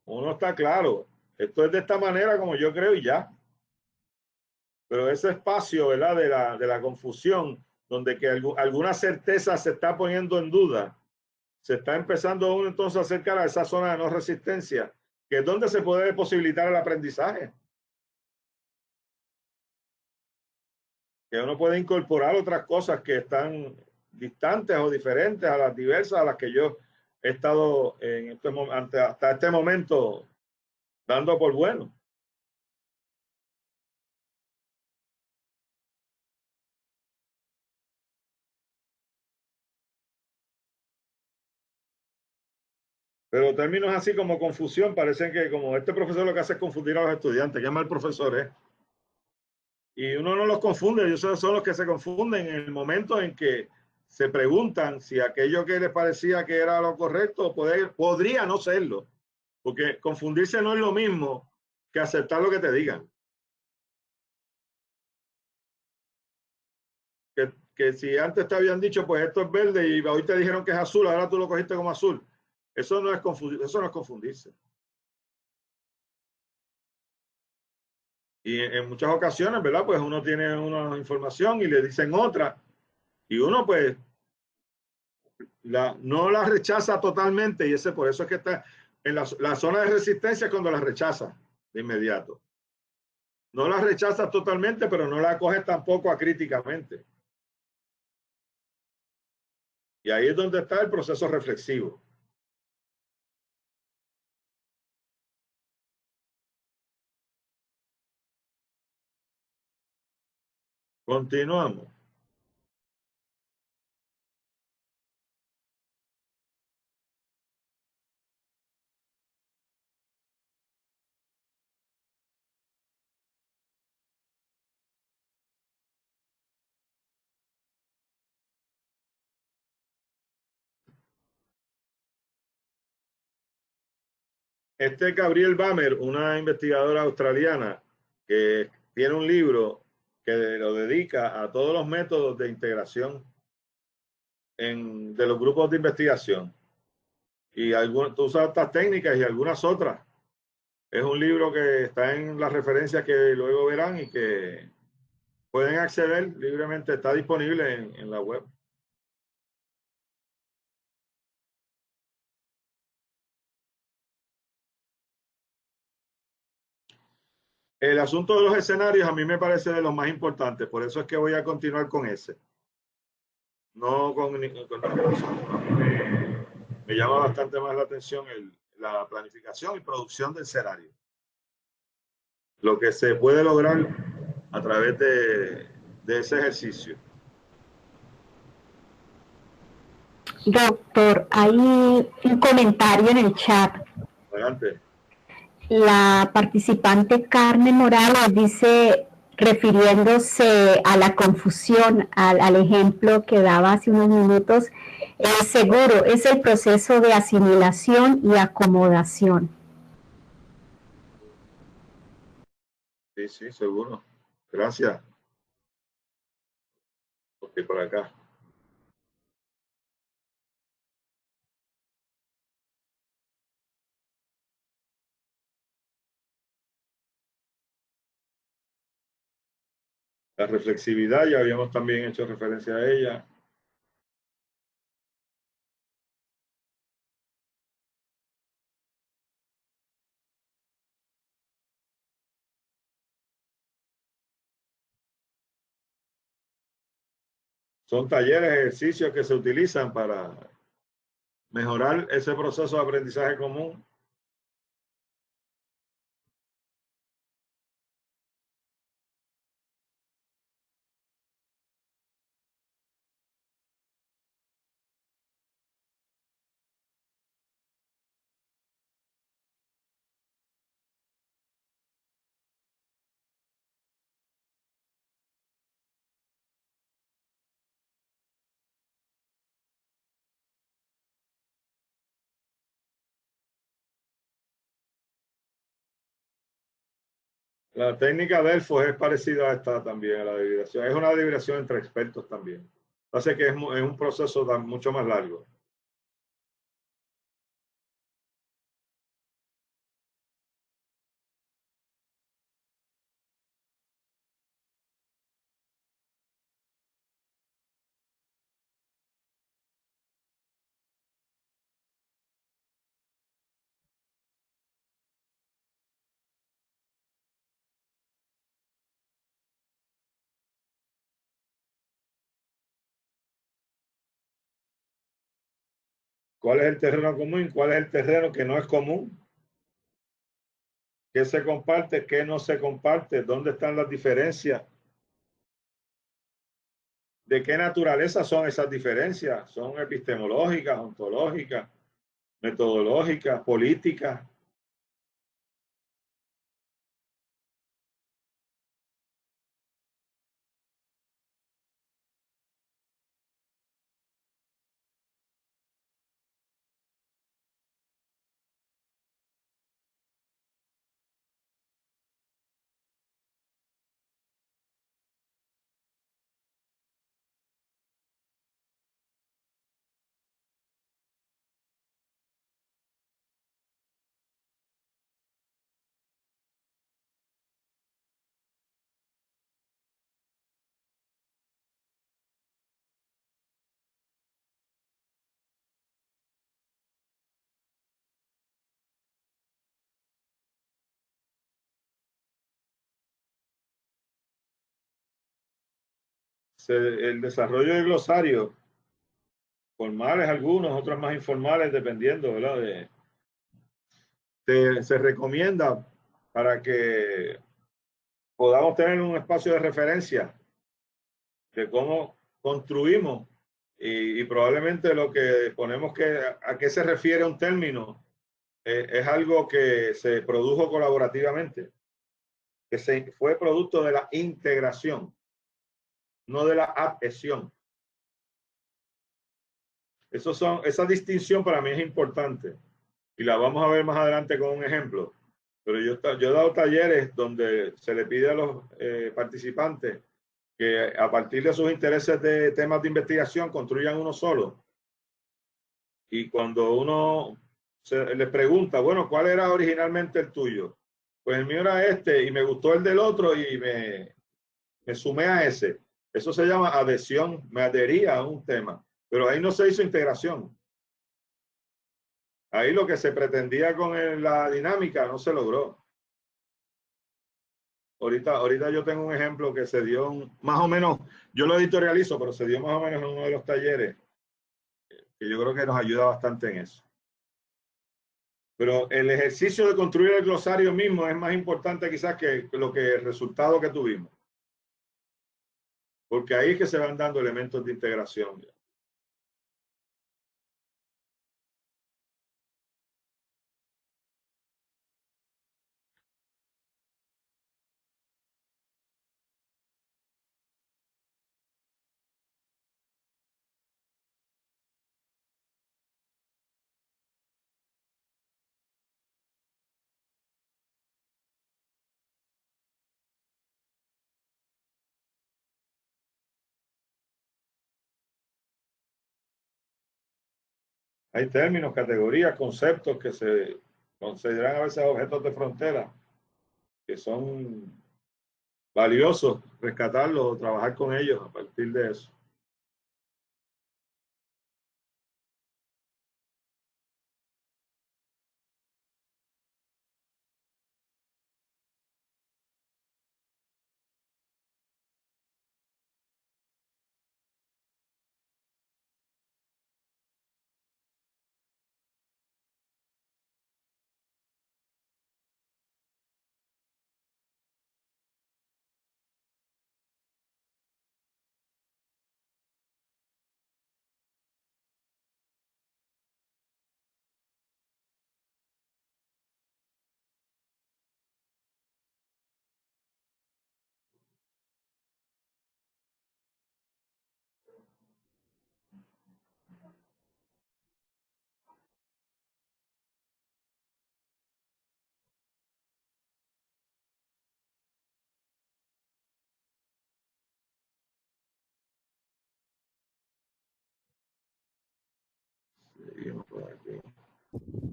uno está claro. Esto es de esta manera como yo creo y ya. Pero ese espacio, ¿verdad? De la confusión, donde que alguna certeza se está poniendo en duda, se está empezando uno entonces a acercar a esa zona de no resistencia, que es donde se puede posibilitar el aprendizaje. Que uno puede incorporar otras cosas que están distantes o diferentes a las diversas a las que yo he estado hasta este momento dando por bueno. Pero términos así como confusión parecen que como este profesor lo que hace es confundir a los estudiantes. Qué mal profesor es. Y uno no los confunde, ellos son los que se confunden en el momento en que se preguntan si aquello que les parecía que era lo correcto podría no serlo. Porque confundirse no es lo mismo que aceptar lo que te digan. Que si antes te habían dicho, pues esto es verde y hoy te dijeron que es azul, ahora tú lo cogiste como azul. Eso no es confundirse. Y en muchas ocasiones, ¿verdad? Pues uno tiene una información y le dicen otra. Y uno, pues, no la rechaza totalmente. Y por eso es que está en la zona de resistencia cuando la rechaza de inmediato. No la rechaza totalmente, pero no la coges tampoco acríticamente. Y ahí es donde está el proceso reflexivo. Continuamos. Este es Gabrielle Bammer, una investigadora australiana que tiene un libro que lo dedica a todos los métodos de integración de los grupos de investigación. Y tú usas estas técnicas y algunas otras. Es un libro que está en las referencias que luego verán y que pueden acceder libremente. Está disponible en la web. El asunto de los escenarios a mí me parece de los más importantes, por eso es que voy a continuar con ese. No con me llama bastante más la atención la planificación y producción del escenario. Lo que se puede lograr a través de ese ejercicio. Doctor, hay un comentario en el chat. Adelante. La participante Carmen Morales dice, refiriéndose a la confusión, al ejemplo que daba hace unos minutos, seguro, es el proceso de asimilación y acomodación. Sí, sí, seguro. Gracias. Ok, por acá. La reflexividad, ya habíamos también hecho referencia a ella. Son talleres, ejercicios que se utilizan para mejorar ese proceso de aprendizaje común. La técnica Delfos es parecida a esta también, a la deliberación. Es una deliberación entre expertos también. Hace que es un proceso mucho más largo. ¿Cuál es el terreno común? ¿Cuál es el terreno que no es común? ¿Qué se comparte? ¿Qué no se comparte? ¿Dónde están las diferencias? ¿De qué naturaleza son esas diferencias? ¿Son epistemológicas, ontológicas, metodológicas, políticas. El desarrollo del glosario, formales algunos, otros más informales, dependiendo, ¿verdad? Se recomienda para que podamos tener un espacio de referencia de cómo construimos y probablemente lo que ponemos a qué se refiere un término es algo que se produjo colaborativamente, que fue producto de la integración, no de la adhesión. Esa distinción para mí es importante y la vamos a ver más adelante con un ejemplo. Pero yo he dado talleres donde se le pide a los participantes que a partir de sus intereses de temas de investigación construyan uno solo. Y cuando uno les pregunta, bueno, ¿cuál era originalmente el tuyo? Pues el mío era este y me gustó el del otro y me sumé a ese. Eso se llama adhesión, me adhería a un tema. Pero ahí no se hizo integración. Ahí lo que se pretendía con la dinámica no se logró. Ahorita yo tengo un ejemplo que se dio más o menos, yo lo editorializo, pero se dio más o menos en uno de los talleres, que yo creo que nos ayuda bastante en eso. Pero el ejercicio de construir el glosario mismo es más importante quizás que el resultado que tuvimos. Porque ahí es que se van dando elementos de integración. Hay términos, categorías, conceptos que se consideran a veces objetos de frontera, que son valiosos rescatarlos o trabajar con ellos a partir de eso.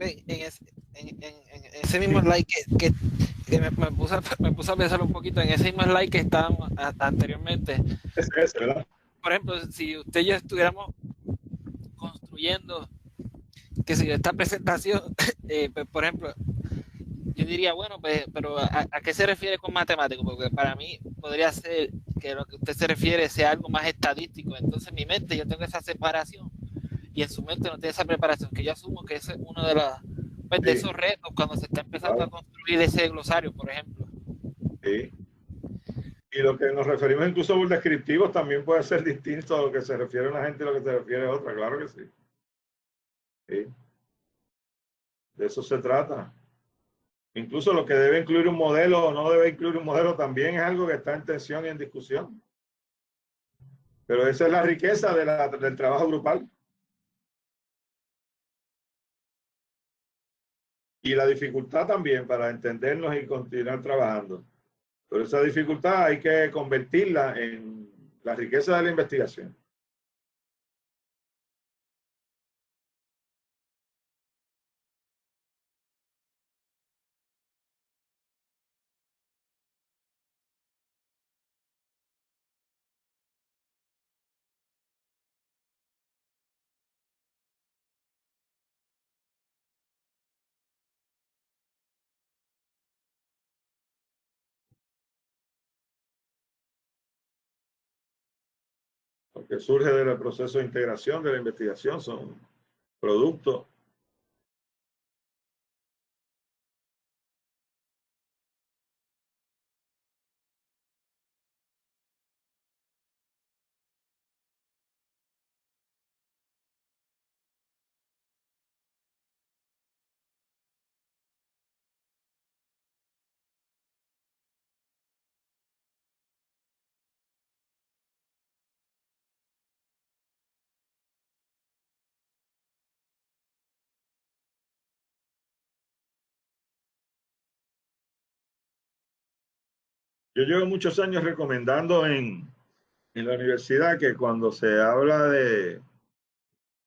En ese mismo slide que me puse a pensar un poquito, en ese mismo slide que estábamos anteriormente. Es ¿verdad? Por ejemplo, si usted y yo estuviéramos construyendo, qué sé yo, esta presentación, pues, por ejemplo, yo diría, bueno, pues, pero ¿a qué se refiere con matemático? Porque para mí podría ser que lo que usted se refiere sea algo más estadístico. Entonces en mi mente yo tengo esa separación y en su mente no tiene esa preparación, que yo asumo que ese es uno de, pues, de esos retos cuando se está empezando a construir ese glosario, por ejemplo. Sí. Y lo que nos referimos incluso por descriptivos también puede ser distinto a lo que se refiere a una gente y lo que se refiere a otra, claro que sí. Sí. De eso se trata. Incluso lo que debe incluir un modelo o no debe incluir un modelo también es algo que está en tensión y en discusión. Pero esa es la riqueza del trabajo grupal. Y la dificultad también para entendernos y continuar trabajando. Pero esa dificultad hay que convertirla en la riqueza de la investigación. Lo que surge del proceso de integración de la investigación son productos. Yo llevo muchos años recomendando en la universidad que cuando se habla de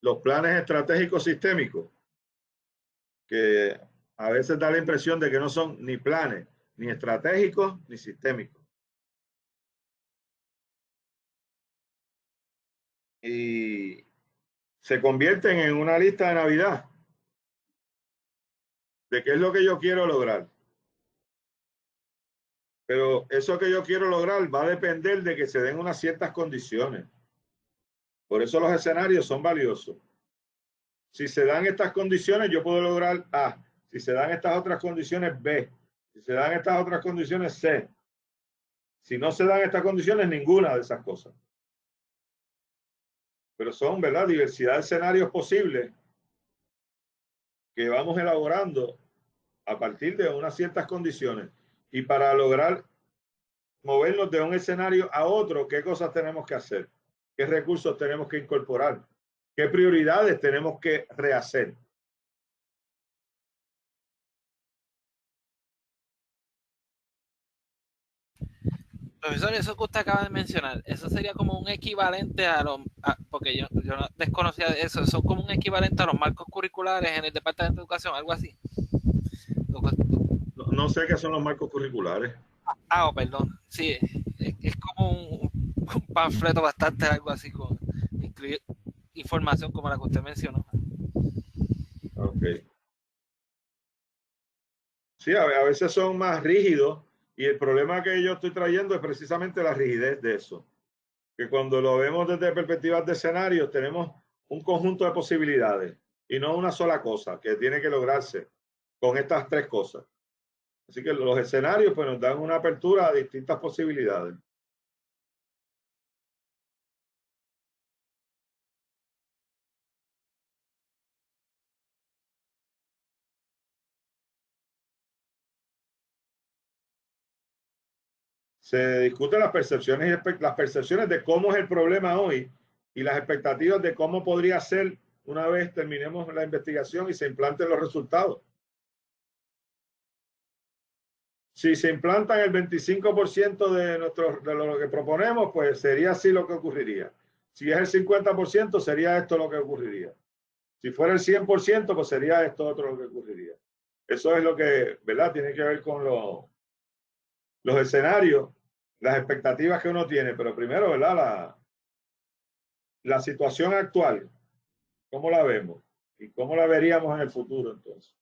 los planes estratégicos sistémicos, que a veces da la impresión de que no son ni planes, ni estratégicos, ni sistémicos. Y se convierten en una lista de Navidad de qué es lo que yo quiero lograr. Pero eso que yo quiero lograr va a depender de que se den unas ciertas condiciones. Por eso los escenarios son valiosos. Si se dan estas condiciones, yo puedo lograr A. Si se dan estas otras condiciones, B. Si se dan estas otras condiciones, C. Si no se dan estas condiciones, ninguna de esas cosas. Pero son, ¿verdad?, diversidad de escenarios posibles que vamos elaborando a partir de unas ciertas condiciones. Y para lograr movernos de un escenario a otro, ¿qué cosas tenemos que hacer? ¿Qué recursos tenemos que incorporar? ¿Qué prioridades tenemos que rehacer? Profesor, eso que usted acaba de mencionar, eso sería como un equivalente porque yo no desconocía de eso, son como un equivalente a los marcos curriculares en el Departamento de Educación, algo así. No sé qué son los marcos curriculares. Perdón, sí, es como un panfleto bastante algo así, con incluir información como la que usted mencionó. Ok. Sí, a veces son más rígidos y el problema que yo estoy trayendo es precisamente la rigidez de eso. Que cuando lo vemos desde perspectivas de escenarios tenemos un conjunto de posibilidades y no una sola cosa que tiene que lograrse con estas tres cosas. Así que los escenarios pues nos dan una apertura a distintas posibilidades. Se discuten las percepciones de cómo es el problema hoy y las expectativas de cómo podría ser una vez terminemos la investigación y se implanten los resultados. Si se implantan el 25% de lo que proponemos, pues sería así lo que ocurriría. Si es el 50%, sería esto lo que ocurriría. Si fuera el 100%, pues sería esto otro lo que ocurriría. Eso es lo que, ¿verdad?, tiene que ver con los escenarios, las expectativas que uno tiene. Pero primero, ¿verdad?, la situación actual, ¿cómo la vemos? ¿Y cómo la veríamos en el futuro entonces?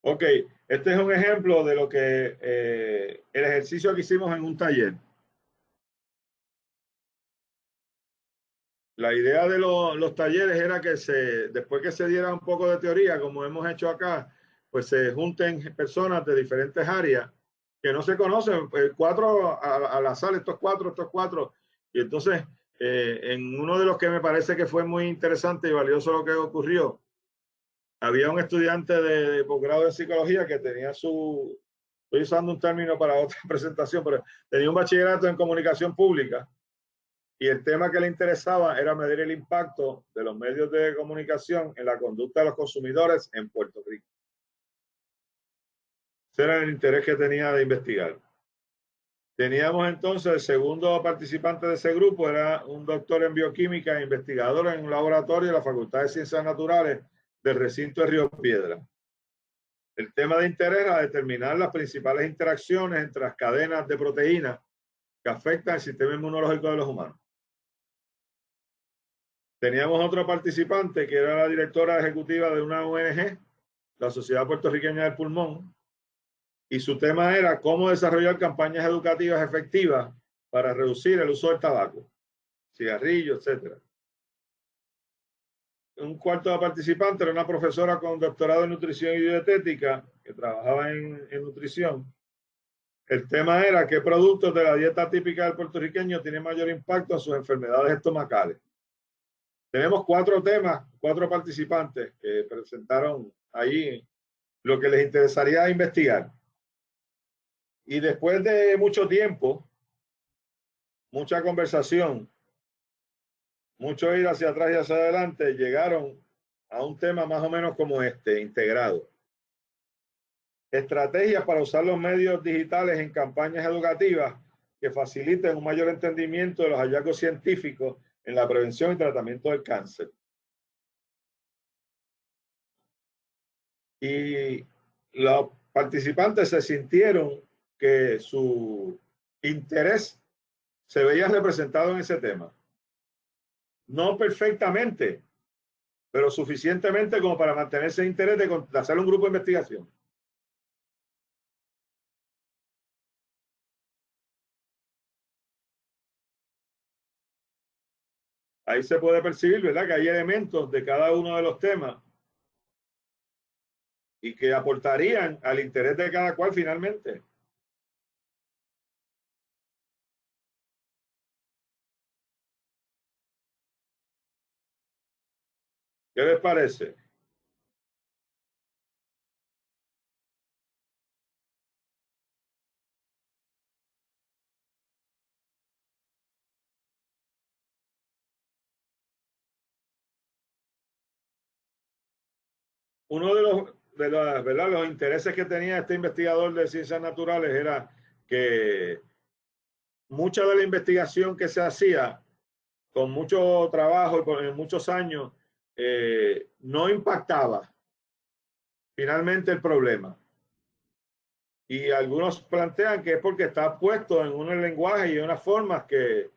Ok, este es un ejemplo de lo que el ejercicio que hicimos en un taller. La idea de los talleres era que después que se diera un poco de teoría, como hemos hecho acá, pues se junten personas de diferentes áreas que no se conocen, 4 al azar, estos cuatro. Y entonces, en uno de los que me parece que fue muy interesante y valioso lo que ocurrió, había un estudiante de posgrado de psicología que tenía estoy usando un término para otra presentación, pero tenía un bachillerato en comunicación pública y el tema que le interesaba era medir el impacto de los medios de comunicación en la conducta de los consumidores en Puerto Rico. Ese era el interés que tenía de investigar. Teníamos entonces el segundo participante de ese grupo, era un doctor en bioquímica e investigador en un laboratorio de la Facultad de Ciencias Naturales del recinto de Río Piedra. El tema de interés era determinar las principales interacciones entre las cadenas de proteínas que afectan el sistema inmunológico de los humanos. Teníamos otro participante que era la directora ejecutiva de una ONG, la Sociedad Puertorriqueña del Pulmón, y su tema era cómo desarrollar campañas educativas efectivas para reducir el uso del tabaco, cigarrillos, etc. Un cuarto participante era una profesora con doctorado en nutrición y dietética que trabajaba en nutrición. El tema era qué productos de la dieta típica del puertorriqueño tienen mayor impacto en sus enfermedades estomacales. Tenemos 4 temas, 4 participantes que presentaron ahí lo que les interesaría investigar. Y después de mucho tiempo, mucha conversación, mucho ir hacia atrás y hacia adelante, llegaron a un tema más o menos como este, integrado. Estrategias para usar los medios digitales en campañas educativas que faciliten un mayor entendimiento de los hallazgos científicos en la prevención y tratamiento del cáncer. Y los participantes se sintieron que su interés se veía representado en ese tema. No perfectamente, pero suficientemente como para mantenerse en interés de hacer un grupo de investigación. Ahí se puede percibir, ¿verdad?, que hay elementos de cada uno de los temas y que aportarían al interés de cada cual finalmente. ¿Qué les parece? Uno de los intereses que tenía este investigador de ciencias naturales era que mucha de la investigación que se hacía con mucho trabajo y con muchos años no impactaba finalmente el problema. Y algunos plantean que es porque está puesto en un lenguaje y en unas formas que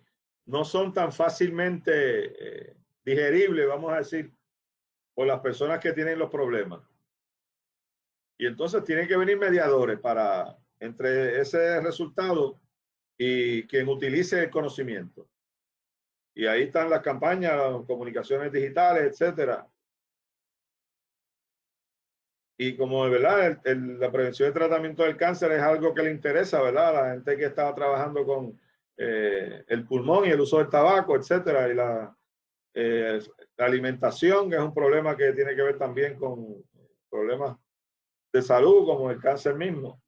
no son tan fácilmente digeribles, vamos a decir, por las personas que tienen los problemas. Y entonces tienen que venir mediadores entre ese resultado y quien utilice el conocimiento. Y ahí están las campañas, las comunicaciones digitales, etcétera. Y como de verdad la prevención y tratamiento del cáncer es algo que le interesa, ¿verdad?, a la gente que estaba trabajando con el pulmón y el uso del tabaco, etcétera, y la alimentación, que es un problema que tiene que ver también con problemas de salud, como el cáncer mismo.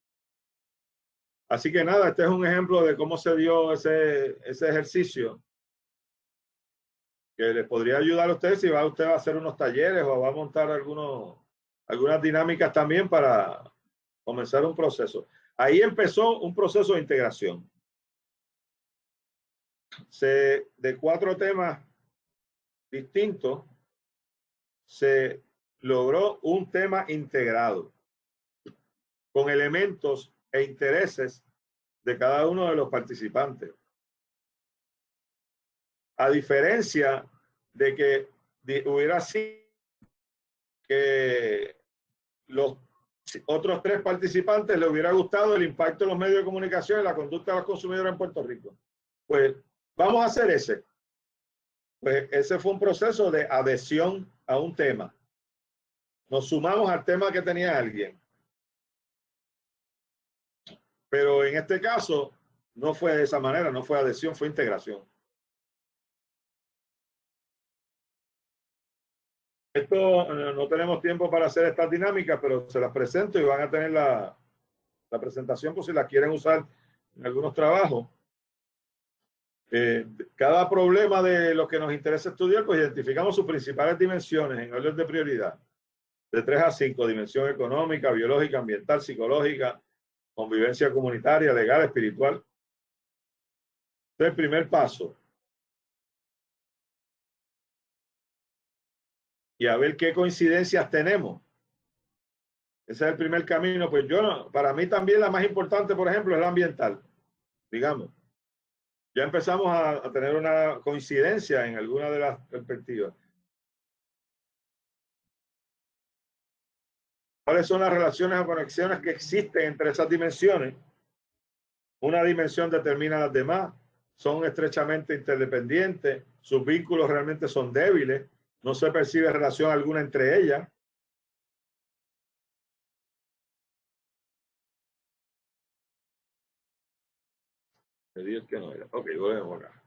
Así que nada, este es un ejemplo de cómo se dio ese ejercicio que les podría ayudar a ustedes si va usted a hacer unos talleres o va a montar algunas dinámicas también para comenzar un proceso. Ahí empezó un proceso de integración. De 4 temas distintos, se logró un tema integrado con elementos e intereses de cada uno de los participantes. A diferencia de que hubiera sido que los otros 3 participantes les hubiera gustado el impacto de los medios de comunicación en la conducta de los consumidores en Puerto Rico. Pues vamos a hacer ese. Pues ese fue un proceso de adhesión a un tema. Nos sumamos al tema que tenía alguien. Pero en este caso no fue de esa manera, no fue adhesión, fue integración. Esto no tenemos tiempo para hacer estas dinámicas, pero se las presento y van a tener la presentación por si la quieren usar en algunos trabajos. Cada problema de lo que nos interesa estudiar, pues identificamos sus principales dimensiones en orden de prioridad. De 3 a 5, dimensión económica, biológica, ambiental, psicológica, convivencia comunitaria, legal, espiritual. Este es el primer paso. Y a ver qué coincidencias tenemos. Ese es el primer camino. Pues para mí también la más importante, por ejemplo, es la ambiental, digamos. Ya empezamos a tener una coincidencia en alguna de las perspectivas. ¿Cuáles son las relaciones o conexiones que existen entre esas dimensiones? Una dimensión determina a las demás, son estrechamente interdependientes, sus vínculos realmente son débiles, no se percibe relación alguna entre ellas. Que no era. Ok, volvemos acá.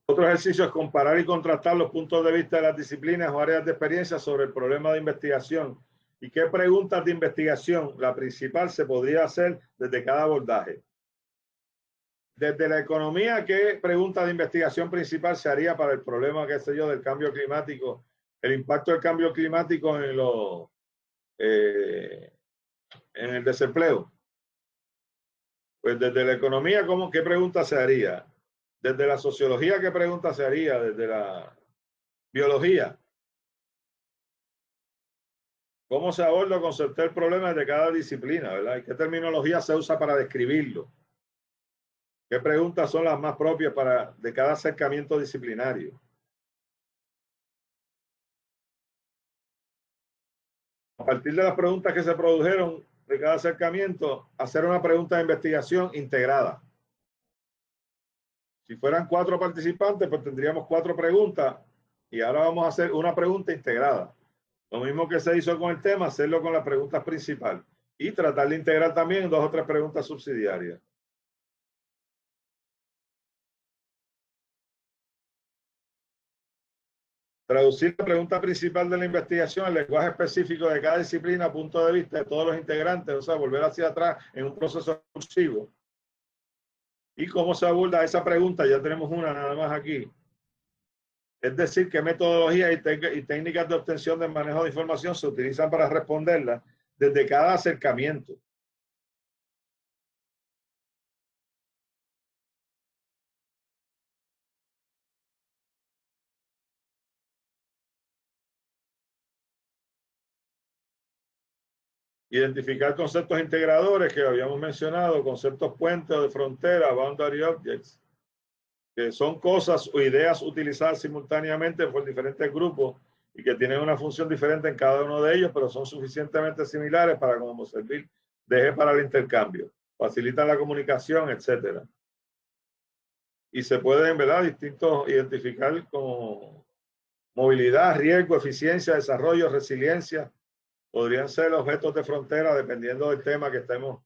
Otro ejercicio es comparar y contrastar los puntos de vista de las disciplinas o áreas de experiencia sobre el problema de investigación y qué preguntas de investigación, la principal, se podría hacer desde cada abordaje. Desde la economía, ¿qué pregunta de investigación principal se haría para el problema, qué sé yo, del cambio climático, el impacto del cambio climático en el desempleo? Pues desde la economía, ¿qué pregunta se haría? Desde la sociología, ¿qué pregunta se haría? Desde la biología, ¿cómo se aborda o concepta el problema de cada disciplina, verdad? ¿Y qué terminología se usa para describirlo? ¿Qué preguntas son las más propias de cada acercamiento disciplinario? A partir de las preguntas que se produjeron de cada acercamiento, hacer una pregunta de investigación integrada. Si fueran 4 participantes, pues tendríamos 4 preguntas y ahora vamos a hacer una pregunta integrada. Lo mismo que se hizo con el tema, hacerlo con las preguntas principales y tratar de integrar también 2 o 3 preguntas subsidiarias. Traducir la pregunta principal de la investigación al lenguaje específico de cada disciplina, punto de vista de todos los integrantes, o sea, volver hacia atrás en un proceso recursivo. ¿Y cómo se aborda esa pregunta? Ya tenemos una nada más aquí. Es decir, qué metodologías y técnicas de obtención del manejo de información se utilizan para responderla desde cada acercamiento. Identificar conceptos integradores que habíamos mencionado, conceptos puentes o de frontera, boundary objects, que son cosas o ideas utilizadas simultáneamente por diferentes grupos y que tienen una función diferente en cada uno de ellos, pero son suficientemente similares para como servir de eje para el intercambio, facilitan la comunicación, etcétera. Y se pueden, ¿verdad?, distintos identificar como movilidad, riesgo, eficiencia, desarrollo, resiliencia. Podrían ser objetos de frontera dependiendo del tema que estemos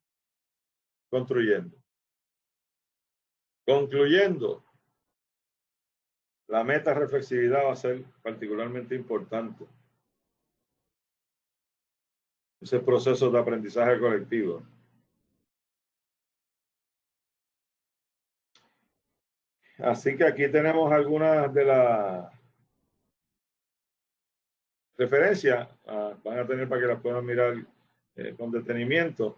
construyendo. Concluyendo, la meta reflexividad va a ser particularmente importante. Ese proceso de aprendizaje colectivo. Así que aquí tenemos algunas de las referencias. Van a tener para que las puedan mirar con detenimiento.